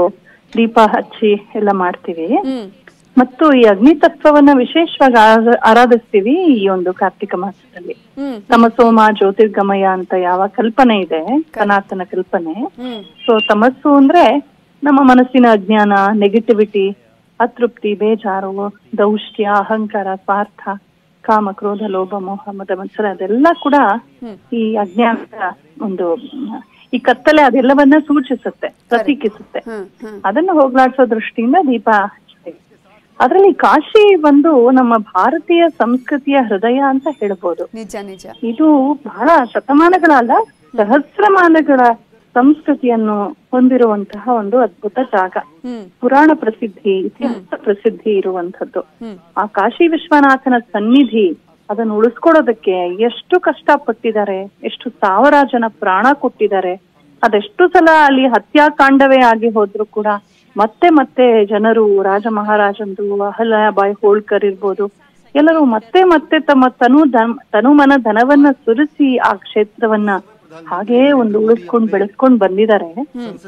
ದೀಪ ಹಚ್ಚಿ ಎಲ್ಲ ಮಾಡ್ತೀವಿ, ಮತ್ತು ಈ ಅಗ್ನಿ ತತ್ವವನ್ನ ವಿಶೇಷವಾಗಿ ಆರಾಧಿಸ್ತೀವಿ ಈ ಒಂದು ಕಾರ್ತಿಕ ಮಾಸದಲ್ಲಿ। ತಮಸೋಮ ಜ್ಯೋತಿರ್ಗಮಯ ಅಂತ ಯಾವ ಕಲ್ಪನೆ ಇದೆ, ಸನಾತನ ಕಲ್ಪನೆ। ಸೊ ತಮಸ್ಸು ಅಂದ್ರೆ ನಮ್ಮ ಮನಸ್ಸಿನ ಅಜ್ಞಾನ, ನೆಗೆಟಿವಿಟಿ, ಅತೃಪ್ತಿ, ಬೇಜಾರು, ದೌಷ್ಟ್ಯ, ಅಹಂಕಾರ, ಸ್ವಾರ್ಥ, ಕಾಮ, ಕ್ರೋಧ, ಲೋಭ, ಮೋಹ, ಮದ, ಮತ್ಸರ, ಅದೆಲ್ಲ ಕೂಡ ಈ ಅಜ್ಞಾನದ ಒಂದು ಈ ಕತ್ತಲೆ ಅದೆಲ್ಲವನ್ನ ಸೂಚಿಸುತ್ತೆ, ಪ್ರತೀಕಿಸುತ್ತೆ। ಅದನ್ನ ಹೋಗ್ಲಾಡ್ಸೋ ದೃಷ್ಟಿಯಿಂದ ದೀಪ ಹಚ್ತೀವಿ। ಅದ್ರಲ್ಲಿ ಕಾಶಿ ಒಂದು ನಮ್ಮ ಭಾರತೀಯ ಸಂಸ್ಕೃತಿಯ ಹೃದಯ ಅಂತ ಹೇಳ್ಬೋದು. ನಿಜ ನಿಜ. ಇದು ಬಹಳ ಶತಮಾನಗಳಲ್ಲ, ಸಹಸ್ರಮಾನಗಳ ಸಂಸ್ಕೃತಿಯನ್ನು ಹೊಂದಿರುವಂತಹ ಒಂದು ಅದ್ಭುತ ಜಾಗ. ಪುರಾಣ ಪ್ರಸಿದ್ಧಿ, ಇತಿಹಾಸ ಪ್ರಸಿದ್ಧಿ ಇರುವಂತದ್ದು. ಆ ಕಾಶಿ ವಿಶ್ವನಾಥನ ಸನ್ನಿಧಿ ಅದನ್ನು ಉಳಿಸ್ಕೊಡೋದಕ್ಕೆ ಎಷ್ಟು ಕಷ್ಟಪಟ್ಟಿದ್ದಾರೆ, ಎಷ್ಟು ಸಾವಿರ ಜನ ಪ್ರಾಣ ಕೊಟ್ಟಿದ್ದಾರೆ. ಅದೆಷ್ಟು ಸಲ ಅಲ್ಲಿ ಹತ್ಯಾಕಾಂಡವೇ ಆಗಿ ಹೋದ್ರು ಕೂಡ ಮತ್ತೆ ಮತ್ತೆ ಜನರು, ರಾಜ ಮಹಾರಾಜಂದು, ಅಹಲ್ಯಾಬಾಯಿ ಹೋಳ್ಕರ್ ಇರ್ಬೋದು, ಎಲ್ಲರೂ ಮತ್ತೆ ಮತ್ತೆ ತಮ್ಮ ತನು ಮನ ಧನವನ್ನ ಸುರಿಸಿ ಆ ಕ್ಷೇತ್ರವನ್ನ ಹಾಗೇ ಒಂದು ಉಳಿಸ್ಕೊಂಡ್ ಬೆಳೆಸ್ಕೊಂಡ್ ಬಂದಿದ್ದಾರೆ.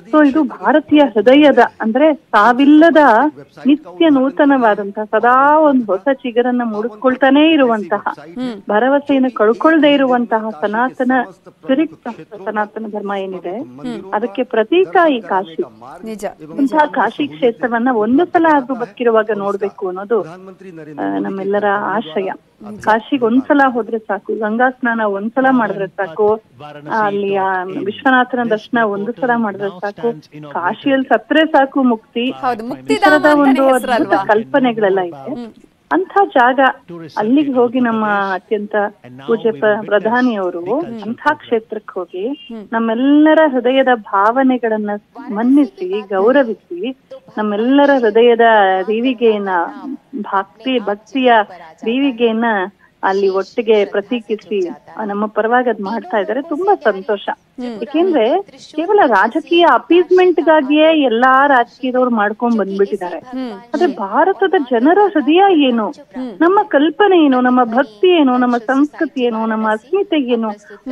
ಸೊ ಇದು ಭಾರತೀಯ ಹೃದಯದ, ಅಂದ್ರೆ ಸಾವಿಲ್ಲದ ನಿತ್ಯ ನೂತನವಾದಂತಹ, ಸದಾ ಒಂದು ಹೊಸ ಚಿಗರನ್ನ ಮೂಡಿಸ್ಕೊಳ್ತಾನೆ ಇರುವಂತಹ, ಭರವಸೆಯನ್ನು ಕಳ್ಕೊಳ್ದೇ ಇರುವಂತಹ ಸನಾತನ ಸ್ಪಿರಿಟ್, ಸನಾತನ ಧರ್ಮ ಏನಿದೆ ಅದಕ್ಕೆ ಪ್ರತೀಕ ಈ ಕಾಶಿ. ನಿಜ. ಇಂತಹ ಕಾಶಿ ಕ್ಷೇತ್ರವನ್ನ ಒಂದು ಸಲ ಆದ್ರೂ ಬದುಕಿರುವಾಗ ನೋಡ್ಬೇಕು ಅನ್ನೋದು ನಮ್ಮೆಲ್ಲರ ಆಶಯ. ಕಾಶಿಗೆ ಒಂದ್ಸಲ ಹೋದ್ರೆ ಸಾಕು, ಗಂಗಾ ಸ್ನಾನ ಒಂದ್ಸಲ ಮಾಡಿದ್ರೆ ಸಾಕು, ಅಲ್ಲಿ ವಿಶ್ವನಾಥನ ದರ್ಶನ ಒಂದು ಸಲ ಮಾಡಿದ್ರೆ ಸಾಕು, ಕಾಶಿಯಲ್ಲಿ ಸತ್ರೆ ಸಾಕು ಮುಕ್ತಿ, ಈ ತರದ ಒಂದು ಅದ್ಭುತ ಕಲ್ಪನೆಗಳೆಲ್ಲ ಇದೆ. ಅಂತ ಜಾಗ, ಅಲ್ಲಿಗೆ ಹೋಗಿ ನಮ್ಮ ಅತ್ಯಂತ ಪೂಜ್ಯ ಪ್ರಧಾನಿಯವರು ಅಂಥ ಕ್ಷೇತ್ರಕ್ಕೆ ಹೋಗಿ ನಮ್ಮೆಲ್ಲರ ಹೃದಯದ ಭಾವನೆಗಳನ್ನ ಮನ್ನಿಸಿ, ಗೌರವಿಸಿ, ನಮ್ಮೆಲ್ಲರ ಹೃದಯದ ದೀವಿಗೆಯನ್ನ, ಭಕ್ತಿಯ ದೀವಿಗೆಯನ್ನ ಅಲ್ಲಿ ಒಟ್ಟಿಗೆ ಪ್ರತೀಕಿಸಿ ನಮ್ಮ ಪರವಾಗಿ ಅದ್ ಮಾಡ್ತಾ ಇದ್ದಾರೆ. ತುಂಬಾ ಸಂತೋಷ. ಯಾಕೆಂದ್ರೆ ಕೇವಲ ರಾಜಕೀಯ ಅಪೀಸ್ಮೆಂಟ್ ಗಾಗಿಯೇ ಎಲ್ಲಾ ರಾಜಕೀಯದವ್ರು ಮಾಡ್ಕೊಂಡ್ ಬಂದ್ಬಿಟ್ಟಿದ್ದಾರೆ. ಆದ್ರೆ ಭಾರತದ ಜನರ ಹೃದಯ ಏನು, ನಮ್ಮ ಕಲ್ಪನೆ ಏನು, ನಮ್ಮ ಭಕ್ತಿ ಏನು, ನಮ್ಮ ಸಂಸ್ಕೃತಿ ಏನು, ನಮ್ಮ ಅಸ್ಮಿತೆ ಏನು,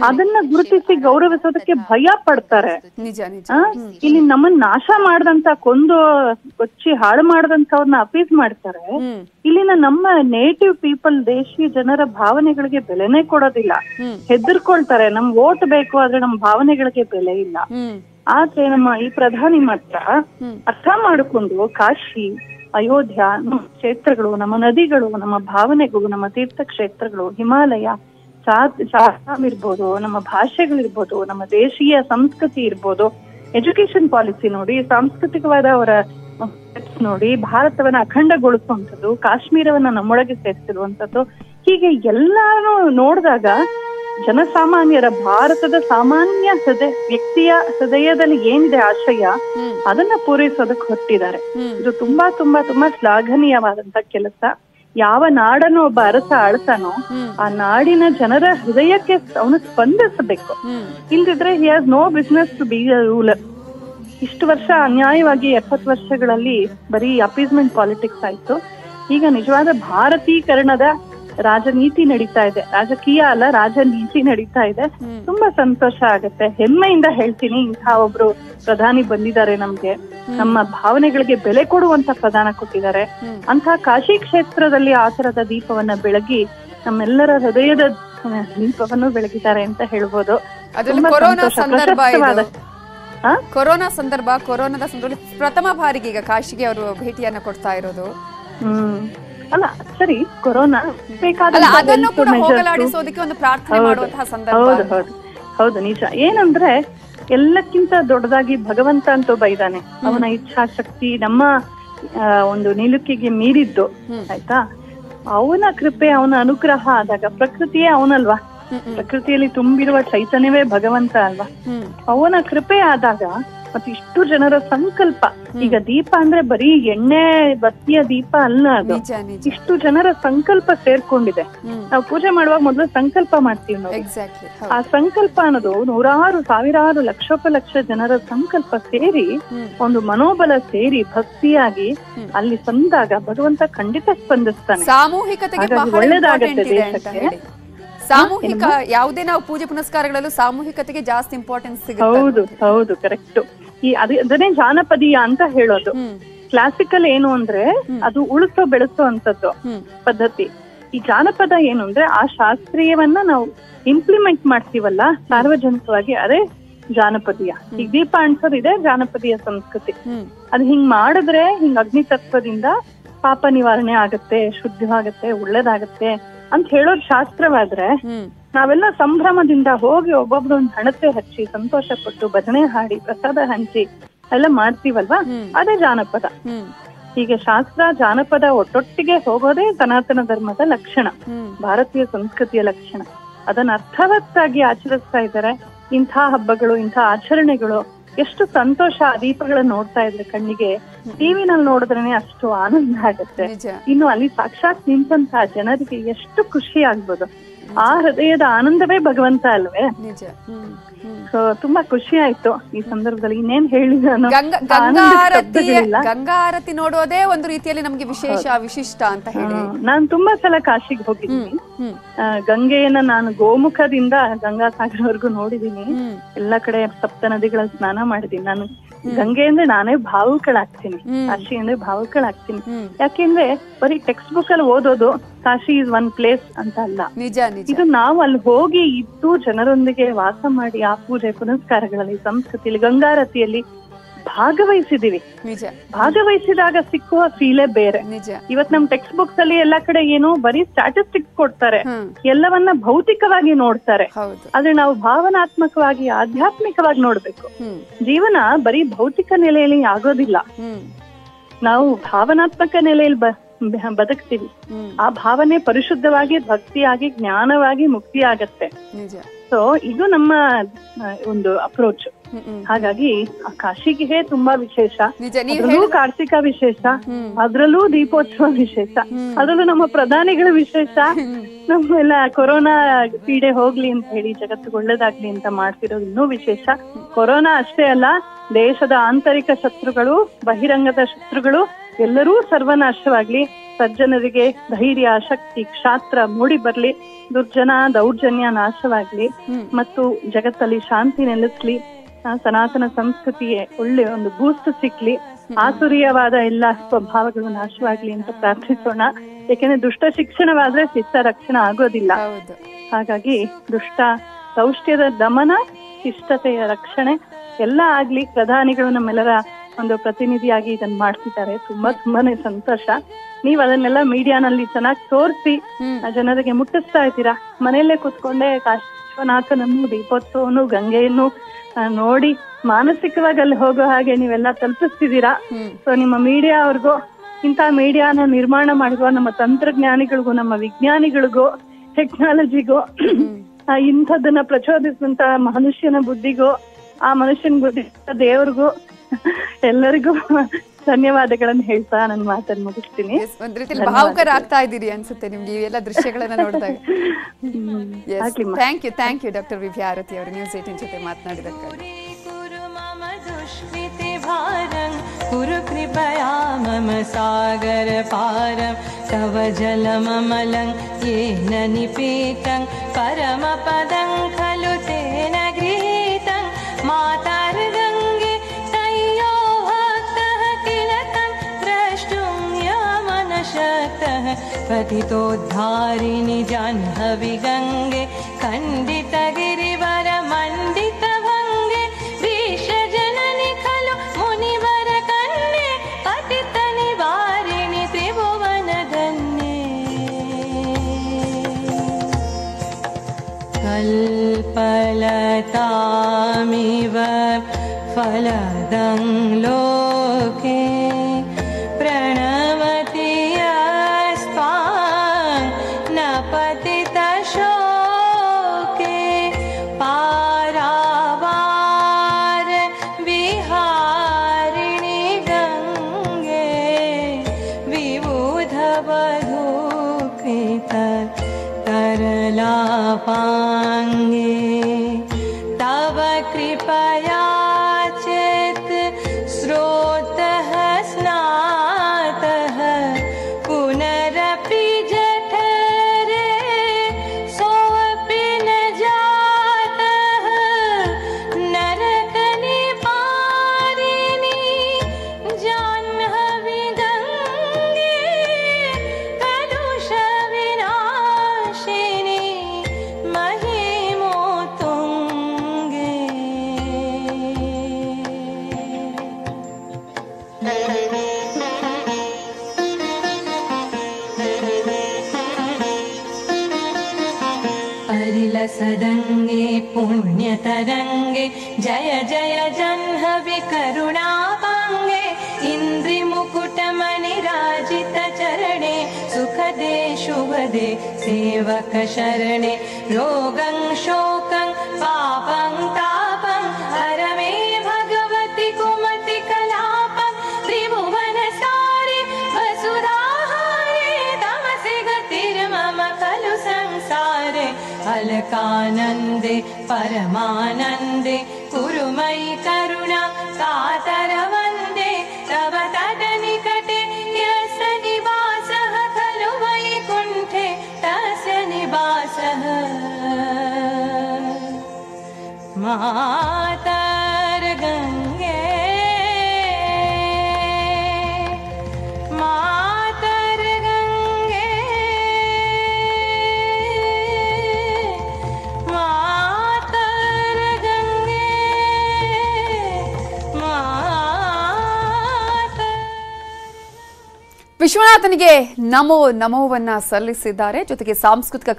ಅದನ್ನ ಗುರುತಿಸಿ ಗೌರವಿಸೋದಕ್ಕೆ ಭಯ ಪಡ್ತಾರೆ. ಇಲ್ಲಿ ನಮ್ಮನ್ನ ನಾಶ ಮಾಡ್ದಂತ, ಕೊಂದು ಕೊಚ್ಚಿ ಹಾಳು ಮಾಡ್ದಂತವ್ರನ್ನ ಅಪೀಸ್ ಮಾಡ್ತಾರೆ. ಇಲ್ಲಿನ ನಮ್ಮ ನೇಟಿವ್ ಪೀಪಲ್, ದೇಶೀಯ ಜನರ ಭಾವನೆಗಳಿಗೆ ಬೆಲೆನೇ ಕೊಡೋದಿಲ್ಲ. ಹೆದರ್ಕೊಳ್ತಾರೆ, ನಮ್ ವೋಟ್ ಬೇಕು ಆದ್ರೆ ನಮ್ ಭಾವನೆಗಳಿಗೆ ಬೆಲೆ ಇಲ್ಲ. ಆದ್ರೆ ನಮ್ಮ ಈ ಪ್ರಧಾನಿ ಮಾತ್ರ ಅರ್ಥ ಮಾಡಿಕೊಂಡು ಕಾಶಿ, ಅಯೋಧ್ಯ, ನಮ್ಮ ಕ್ಷೇತ್ರಗಳು, ನಮ್ಮ ನದಿಗಳು, ನಮ್ಮ ಭಾವನೆಗಳು, ನಮ್ಮ ತೀರ್ಥ ಕ್ಷೇತ್ರಗಳು, ಹಿಮಾಲಯ, ಶಾಸ್ತ್ರ ಇರ್ಬೋದು, ನಮ್ಮ ಭಾಷೆಗಳಿರ್ಬೋದು, ನಮ್ಮ ದೇಶೀಯ ಸಂಸ್ಕೃತಿ ಇರ್ಬೋದು, ಎಜುಕೇಶನ್ ಪಾಲಿಸಿ ನೋಡಿ, ಸಾಂಸ್ಕೃತಿಕವಾದ ಅವರ ನೋಡಿ, ಭಾರತವನ್ನ ಅಖಂಡಗೊಳಿಸುವಂಥದ್ದು, ಕಾಶ್ಮೀರವನ್ನ ನಮ್ಮೊಳಗೆ ಸೇರಿಸಿರುವಂಥದ್ದು, ಹೀಗೆ ಎಲ್ಲಾನು ನೋಡಿದಾಗ ಜನಸಾಮಾನ್ಯರ, ಭಾರತದ ಸಾಮಾನ್ಯ ವ್ಯಕ್ತಿಯ ಹೃದಯದಲ್ಲಿ ಏನಿದೆ ಆಶಯ, ಅದನ್ನ ಪೂರೈಸೋದಕ್ಕೆ ಹೊರಟಿದ್ದಾರೆ. ಇದು ತುಂಬಾ ತುಂಬಾ ತುಂಬಾ ಶ್ಲಾಘನೀಯವಾದಂತ ಕೆಲಸ. ಯಾವ ನಾಡನ್ನು ಒಬ್ಬ ಅರಸ ಆಳ್ತಾನೋ ಆ ನಾಡಿನ ಜನರ ಹೃದಯಕ್ಕೆ ಅವನು ಸ್ಪಂದಿಸಬೇಕು. ಇಲ್ದಿದ್ರೆ he has no business to be a ruler. ಇಷ್ಟು ವರ್ಷ ಅನ್ಯಾಯವಾಗಿ 70 ವರ್ಷಗಳಲ್ಲಿ ಬರೀ ಅಪೀಸ್ಮೆಂಟ್ ಪಾಲಿಟಿಕ್ಸ್ ಆಯ್ತು. ಈಗ ನಿಜವಾದ ಭಾರತೀಕರಣದ ರಾಜನೀತಿ ನಡೀತಾ ಇದೆ. ರಾಜಕೀಯ ಅಲ್ಲ, ರಾಜನೀತಿ ನಡೀತಾ ಇದೆ. ತುಂಬಾ ಸಂತೋಷ ಆಗತ್ತೆ. ಹೆಮ್ಮೆಯಿಂದ ಹೇಳ್ತೀನಿ, ಇಂತಹ ಒಬ್ರು ಪ್ರಧಾನಿ ಬಂದಿದ್ದಾರೆ ನಮ್ಗೆ, ನಮ್ಮ ಭಾವನೆಗಳಿಗೆ ಬೆಲೆ ಕೊಡುವಂತ ಪ್ರಧಾನ ಕೊಟ್ಟಿದ್ದಾರೆ. ಅಂತಹ ಕಾಶಿ ಕ್ಷೇತ್ರದಲ್ಲಿ ಆ ತರದ ದೀಪವನ್ನ ಬೆಳಗಿ ನಮ್ಮೆಲ್ಲರ ಹೃದಯದ ದೀಪವನ್ನು ಬೆಳಗಿದ್ದಾರೆ ಅಂತ ಹೇಳ್ಬೋದು. ಕೊರೋನಾದ ಸಂದರ್ಭದಲ್ಲಿ ಪ್ರಥಮ ಬಾರಿಗೆ ಈಗ ಕಾಶಿಗೆ ಅವರು ಭೇಟಿಯನ್ನ ಕೊಡ್ತಾ ಇರೋದು. ಅಲ್ಲ ಸರಿ, ಕೊರೋನಾ ಹೋಗಲಾಡಿಸೋದಕ್ಕೆ ಒಂದು ಪ್ರಾರ್ಥನೆ ಮಾಡುವಂತಹ ಸಂದರ್ಭ. ಹೌದು ನಿಜ. ಏನಂದ್ರೆ ಎಲ್ಲಕ್ಕಿಂತ ದೊಡ್ಡದಾಗಿ ಭಗವಂತ ಅಂತ ಒಬ್ಬ ಇದ್ದಾನೆ. ಅವನ ಇಚ್ಛಾಶಕ್ತಿ ನಮ್ಮ ಒಂದು ನಿಲುಕಿಗೆ ಮೀರಿದ್ದು, ಆಯ್ತಾ. ಅವನ ಕೃಪೆ, ಅವನ ಅನುಗ್ರಹ ಆದಾಗ, ಪ್ರಕೃತಿಯೇ ಅವನಲ್ವಾ, ಪ್ರಕೃತಿಯಲ್ಲಿ ತುಂಬಿರುವ ಚೈತನ್ಯವೇ ಭಗವಂತ ಅಲ್ವಾ, ಅವನ ಕೃಪೆ ಆದಾಗ ಮತ್ತೆ ಇಷ್ಟು ಜನರ ಸಂಕಲ್ಪ. ಈಗ ದೀಪ ಅಂದ್ರೆ ಬರೀ ಎಣ್ಣೆ ಬತ್ತಿಯ ದೀಪ ಅಲ್ಲ, ಅದು ಇಷ್ಟು ಜನರ ಸಂಕಲ್ಪ ಸೇರ್ಕೊಂಡಿದೆ. ನಾವು ಪೂಜೆ ಮಾಡುವಾಗ ಮೊದಲು ಸಂಕಲ್ಪ ಮಾಡ್ತೀವಿ ನಾವು. ಆ ಸಂಕಲ್ಪ ಅನ್ನೋದು ನೂರಾರು, ಸಾವಿರಾರು, ಲಕ್ಷೋಪಲಕ್ಷ ಜನರ ಸಂಕಲ್ಪ ಸೇರಿ, ಒಂದು ಮನೋಬಲ ಸೇರಿ ಭಕ್ತಿಯಾಗಿ ಅಲ್ಲಿ ಸಂದಾಗ ಭಗವಂತ ಖಂಡಿತ ಸ್ಪಂದಿಸ್ತಾನೆ. ಸಾಮೂಹಿಕತೆಗೆ ಒಳ್ಳೇದಾಗತ್ತೆ ದೇಶಕ್ಕೆ. ಸಾಮೂಹಿಕ ಯಾವುದೇ ನಾವು ಪೂಜೆ ಪುನಸ್ಕಾರಗಳಲ್ಲೂ ಸಾಮೂಹಿಕತೆಗೆ ಜಾಸ್ತಿ ಇಂಪಾರ್ಟೆನ್ಸ್ ಸಿಗುತ್ತೆ. ಹೌದು ಹೌದು, ಕರೆಕ್ಟ್. ಅದನ್ನೇ ಜಾನಪದೀಯ ಅಂತ ಹೇಳೋದು. ಕ್ಲಾಸಿಕಲ್ ಏನು ಅಂದ್ರೆ ಅದು ಉಳಿಸೋ ಬೆಳೆಸೋ ಅಂತದ್ದು ಪದ್ಧತಿ. ಈ ಜಾನಪದ ಏನು ಅಂದ್ರೆ ಆ ಶಾಸ್ತ್ರೀಯವನ್ನ ನಾವು ಇಂಪ್ಲಿಮೆಂಟ್ ಮಾಡ್ತೀವಲ್ಲ ಸಾರ್ವಜನಿಕವಾಗಿ, ಅದೇ ಜಾನಪದೀಯ. ಈಗ ದೀಪ ಅಂಟಿಸೋದಿದೆ ಜಾನಪದೀಯ ಸಂಸ್ಕೃತಿ. ಅದ್ ಹಿಂಗ್ ಮಾಡಿದ್ರೆ ಹಿಂಗ್ ಅಗ್ನಿ ತತ್ವದಿಂದ ಪಾಪ ನಿವಾರಣೆ ಆಗತ್ತೆ, ಶುದ್ಧವಾಗತ್ತೆ, ಒಳ್ಳೇದಾಗತ್ತೆ ಅಂತ ಹೇಳೋದ್ ಶಾಸ್ತ್ರವಾದ್ರೆ, ನಾವೆಲ್ಲ ಸಂಭ್ರಮದಿಂದ ಹೋಗಿ ಒಬ್ಬೊಬ್ರು ಒಂದು ಹಣತೆ ಹಚ್ಚಿ ಸಂತೋಷ ಪಟ್ಟು ಭಜನೆ ಹಾಡಿ ಪ್ರಸಾದ ಹಂಚಿ ಎಲ್ಲ ಮಾಡ್ತೀವಲ್ವಾ, ಅದೇ ಜಾನಪದ. ಹೀಗೆ ಶಾಸ್ತ್ರ ಜಾನಪದ ಒಟ್ಟೊಟ್ಟಿಗೆ ಹೋಗೋದೇ ಸನಾತನ ಧರ್ಮದ ಲಕ್ಷಣ, ಭಾರತೀಯ ಸಂಸ್ಕೃತಿಯ ಲಕ್ಷಣ. ಅದನ್ನ ಅರ್ಥವತ್ತಾಗಿ ಆಚರಿಸ್ತಾ ಇದ್ದಾರೆ. ಇಂಥ ಹಬ್ಬಗಳು, ಇಂಥ ಆಚರಣೆಗಳು ಎಷ್ಟು ಸಂತೋಷ. ದೀಪಗಳನ್ನ ನೋಡ್ತಾ ಇದ್ರೆ ಕಣ್ಣಿಗೆ, ಟಿವಿನಲ್ಲಿ ನೋಡಿದ್ರೇನೆ ಅಷ್ಟು ಆನಂದ ಆಗುತ್ತೆ. ಇನ್ನು ಅಲ್ಲಿ ಸಾಕ್ಷಾತ್ ನಿಂತ ಜನರಿಗೆ ಎಷ್ಟು ಖುಷಿ ಆಗ್ಬೋದು. ಆ ಹೃದಯದ ಆನಂದವೇ ಭಗವಂತ ಅಲ್ವೇ. ಸೊ ತುಂಬಾ ಖುಷಿ ಆಯ್ತು ಈ ಸಂದರ್ಭದಲ್ಲಿ. ಇನ್ನೇನ್ ಹೇಳಿ ನಾನು, ಗಂಗಾ ಆರತಿ ನೋಡೋದೇ ಒಂದು ರೀತಿಯಲ್ಲಿ ನಮ್ಗೆ ವಿಶಿಷ್ಟ ಅಂತ ಹೇಳಿ. ನಾನು ತುಂಬಾ ಸಲ ಕಾಶಿಗೆ ಹೋಗಿದ್ದೀನಿ. ಗಂಗೆಯನ್ನ ನಾನು ಗೋಮುಖದಿಂದ ಗಂಗಾ ಸಾಗರವರೆಗೂ ನೋಡಿದೀನಿ. ಎಲ್ಲ ಕಡೆ ಸಪ್ತ ನದಿಗಳಲ್ಲಿ ಸ್ನಾನ ಮಾಡಿದೀನಿ. ನಾನು ಗಂಗೆ ಅಂದ್ರೆ ನಾನೇ ಭಾವುಕಳಾಗ್ತೀನಿ, ಕಾಶಿ ಅಂದ್ರೆ ಭಾವುಕಳಾಗ್ತೀನಿ. ಯಾಕೆಂದ್ರೆ ಬರೀ ಟೆಕ್ಸ್ಟ್ ಬುಕ್ ಅಲ್ಲಿ ಓದೋದು ಕಾಶಿ ಇಸ್ ಒನ್ ಪ್ಲೇಸ್ ಅಂತ ಅಲ್ಲ. ಇದು ನಾವು ಅಲ್ಲಿ ಹೋಗಿ ಇದ್ದು ಜನರೊಂದಿಗೆ ವಾಸ ಮಾಡಿ ಆ ಪೂಜೆ ಪುನಸ್ಕಾರಗಳಲ್ಲಿ, ಸಂಸ್ಕೃತಿಯಲ್ಲಿ, ಗಂಗಾರತಿಯಲ್ಲಿ ಭಾಗವಹಿಸಿದೀವಿ. ಭಾಗವಹಿಸಿದಾಗ ಸಿಕ್ಕುವ ಫೀಲೇ ಬೇರೆ. ಇವತ್ ನಮ್ ಟೆಕ್ಸ್ಟ್ ಬುಕ್ಸ್ ಅಲ್ಲಿ ಎಲ್ಲಾ ಕಡೆ ಏನೋ ಬರೀ ಸ್ಟ್ಯಾಟಿಸ್ಟಿಕ್ಸ್ ಕೊಡ್ತಾರೆ, ಎಲ್ಲವನ್ನ ಭೌತಿಕವಾಗಿ ನೋಡ್ತಾರೆ. ಆದ್ರೆ ನಾವು ಭಾವನಾತ್ಮಕವಾಗಿ, ಆಧ್ಯಾತ್ಮಿಕವಾಗಿ ನೋಡ್ಬೇಕು. ಜೀವನ ಬರೀ ಭೌತಿಕ ನೆಲೆಯಲ್ಲಿ ಆಗೋದಿಲ್ಲ. ನಾವು ಭಾವನಾತ್ಮಕ ನೆಲೆಯಲ್ಲಿ ಬದುಕ್ತೀವಿ. ಆ ಭಾವನೆ ಪರಿಶುದ್ಧವಾಗಿ, ಭಕ್ತಿಯಾಗಿ, ಜ್ಞಾನವಾಗಿ ಮುಕ್ತಿ ಆಗತ್ತೆ. ಸೊ ಇದು ನಮ್ಮ ಒಂದು ಅಪ್ರೋಚ್. ಹಾಗಾಗಿ ಆ ಕಾಶಿಗೆ ತುಂಬಾ ವಿಶೇಷ. ಅದ್ರಲ್ಲೂ ಕಾರ್ತಿಕ ವಿಶೇಷ, ಅದ್ರಲ್ಲೂ ದೀಪೋತ್ಸವ ವಿಶೇಷ, ಅದ್ರಲ್ಲೂ ನಮ್ಮ ಪ್ರಧಾನಿಗಳ ವಿಶೇಷ. ನಮ್ಮೆಲ್ಲ ಕೊರೋನಾ ಪೀಡೆ ಹೋಗ್ಲಿ ಅಂತ ಹೇಳಿ, ಜಗತ್ತಿಗೆ ಒಳ್ಳೇದಾಗ್ಲಿ ಅಂತ ಮಾಡ್ತಿರೋದು ಇನ್ನೂ ವಿಶೇಷ. ಕೊರೋನಾ ಅಷ್ಟೇ ಅಲ್ಲ, ದೇಶದ ಆಂತರಿಕ ಶತ್ರುಗಳು, ಬಹಿರಂಗದ ಶತ್ರುಗಳು ಎಲ್ಲರೂ ಸರ್ವನಾಶವಾಗ್ಲಿ. ಸಜ್ಜನರಿಗೆ ಧೈರ್ಯ, ಶಕ್ತಿ, ಕ್ಷಾತ್ರ ಮೂಡಿ ಬರ್ಲಿ. ದುರ್ಜನ, ದೌರ್ಜನ್ಯ ನಾಶವಾಗ್ಲಿ. ಮತ್ತು ಜಗತ್ತಲ್ಲಿ ಶಾಂತಿ ನೆಲೆಸ್ಲಿ. ಸನಾತನ ಸಂಸ್ಕೃತಿಗೆ ಒಳ್ಳೆ ಒಂದು ಬೂಸ್ಟ್ ಸಿಕ್ಲಿ. ಆಸುರೀಯವಾದ ಎಲ್ಲಾ ಸ್ವಭಾವಗಳು ನಾಶವಾಗ್ಲಿ ಅಂತ ಪ್ರಾರ್ಥಿಸೋಣ. ಯಾಕೆಂದ್ರೆ ದುಷ್ಟ ಶಿಕ್ಷಣವಾದ್ರೆ ಶಿಷ್ಟ ರಕ್ಷಣೆ ಆಗೋದಿಲ್ಲ. ಹಾಗಾಗಿ ದುಷ್ಟ ದೌಷ್ಟ್ಯದ ದಮನ, ಶಿಷ್ಟತೆಯ ರಕ್ಷಣೆ ಎಲ್ಲ ಆಗ್ಲಿ. ಪ್ರಧಾನಿಗಳು ನಮ್ಮೆಲ್ಲರ ಒಂದು ಪ್ರತಿನಿಧಿಯಾಗಿ ಇದನ್ನ ಮಾಡ್ತಿದ್ದಾರೆ. ತುಂಬಾನೇ ಸಂತೋಷ. ನೀವ್ ಅದನ್ನೆಲ್ಲ ಮೀಡಿಯಾನಲ್ಲಿ ಚೆನ್ನಾಗಿ ತೋರಿಸಿ ಜನರಿಗೆ ಮುಟ್ಟಿಸ್ತಾ ಇದ್ದೀರಾ. ಮನೆಯಲ್ಲೇ ಕುತ್ಕೊಂಡೆ ಕಾಶೀನಾಥನನ್ನು, ದೀಪೋತ್ಸವನು, ಗಂಗೆಯನ್ನು ನೋಡಿ ಮಾನಸಿಕವಾಗಿ ಅಲ್ಲಿ ಹೋಗೋ ಹಾಗೆ ನೀವೆಲ್ಲ ತಲುಪಿಸ್ತಿದ್ದೀರಾ. ಸೊ ನಿಮ್ಮ ಮೀಡಿಯಾ ಅವ್ರಿಗೂ, ಇಂಥ ಮೀಡಿಯಾನ ನಿರ್ಮಾಣ ಮಾಡಿರುವ ನಮ್ಮ ತಂತ್ರಜ್ಞಾನಿಗಳಿಗೂ, ನಮ್ಮ ವಿಜ್ಞಾನಿಗಳಿಗೂ, ಟೆಕ್ನಾಲಜಿಗೂ, ಇಂಥದ್ದನ್ನ ಪ್ರಚೋದಿಸಿದಂತ ಮನುಷ್ಯನ ಬುದ್ಧಿಗೂ, ಆ ಮನುಷ್ಯನ ಬುದ್ಧಿ ದೇವ್ರಿಗೂ, ಎಲ್ಲರಿಗೂ ಧನ್ಯವಾದಗಳನ್ನು ಹೇಳ್ತಾ ನನ್ನ ಮಾತನ್ನು ಮುಗಿಸ್ತೀನಿ. ಒಂದ್ ರೀತಿಯಲ್ಲಿ ಭಾವುಕರಾಗ್ತಾ ಇದ್ದೀರಿ ಅನ್ಸುತ್ತೆ ನಿಮ್ಗೆ ಈ ಎಲ್ಲ ದೃಶ್ಯಗಳನ್ನ ನೋಡಿದಾಗ. ಥ್ಯಾಂಕ್ ಯು ಡಾಕ್ಟರ್ ವಿಭಿ ಆರತಿ ಅವರು ನ್ಯೂಸ್ 18 ಜೊತೆ ಮಾತನಾಡಿದಕ್ಕಾಗಿ. कुरु कृपया मम सागर पारं तव जलममलं येन निपीतं परमपदं खलु तेन गृहीतं मातर्गङ्गे तय्यो भक्तः किल तं द्रष्टुं यमनशक्तः पतितोद्धारिणि जाह्नवी गङ्गे खण्डितगिरिवर मण्डितभङ्गे वृषजननि खलु मुनिवर कन्ये पतित निवारिणि त्रिभुवनधन्ये कल्पलतामिव फलदं लोके प्रणमति यस्त्वां न पतितशोके पारावार विहारिणि गङ्गे विबुधवधूकृत तरलापाङ्गे तव कृपया चेत् स्रोतः स्नातः पुनरपि जठरे सोऽपि न जातः नरकनिवारिणि जाह्नवी गङ्गे कलुषविनाशिनि महिमोत्तुङ्गे परिलसदङ्गे पुण्यतरङ्गे जय जय जाह्नवी करुणापाङ्गे इन्द्रिमुकुटमणि शुभ दे सेवक शरणे रोगं शोकं पापं तापं हर मे भगवति कुमति कलापं त्रिभुवन सारे वसुधाहारे तमसि गतिर्मम खलु संसारे अलकानन्दे परमानन्दे कुरु मयि करुणा कातर वन्दे तव तदनिकटे यस्य निवासः खलु वैकुण्ठे तस्य निवासः मातर्गङ्गे मातर्गङ्गे मातर्गङ्गे ವಿಶ್ವನಾಥನಿಗೆ ನಮೋ ನಮೋವನ್ನ ಸಲ್ಲಿಸಿದ್ದಾರೆ. ಜೊತೆಗೆ ಸಾಂಸ್ಕೃತಿಕ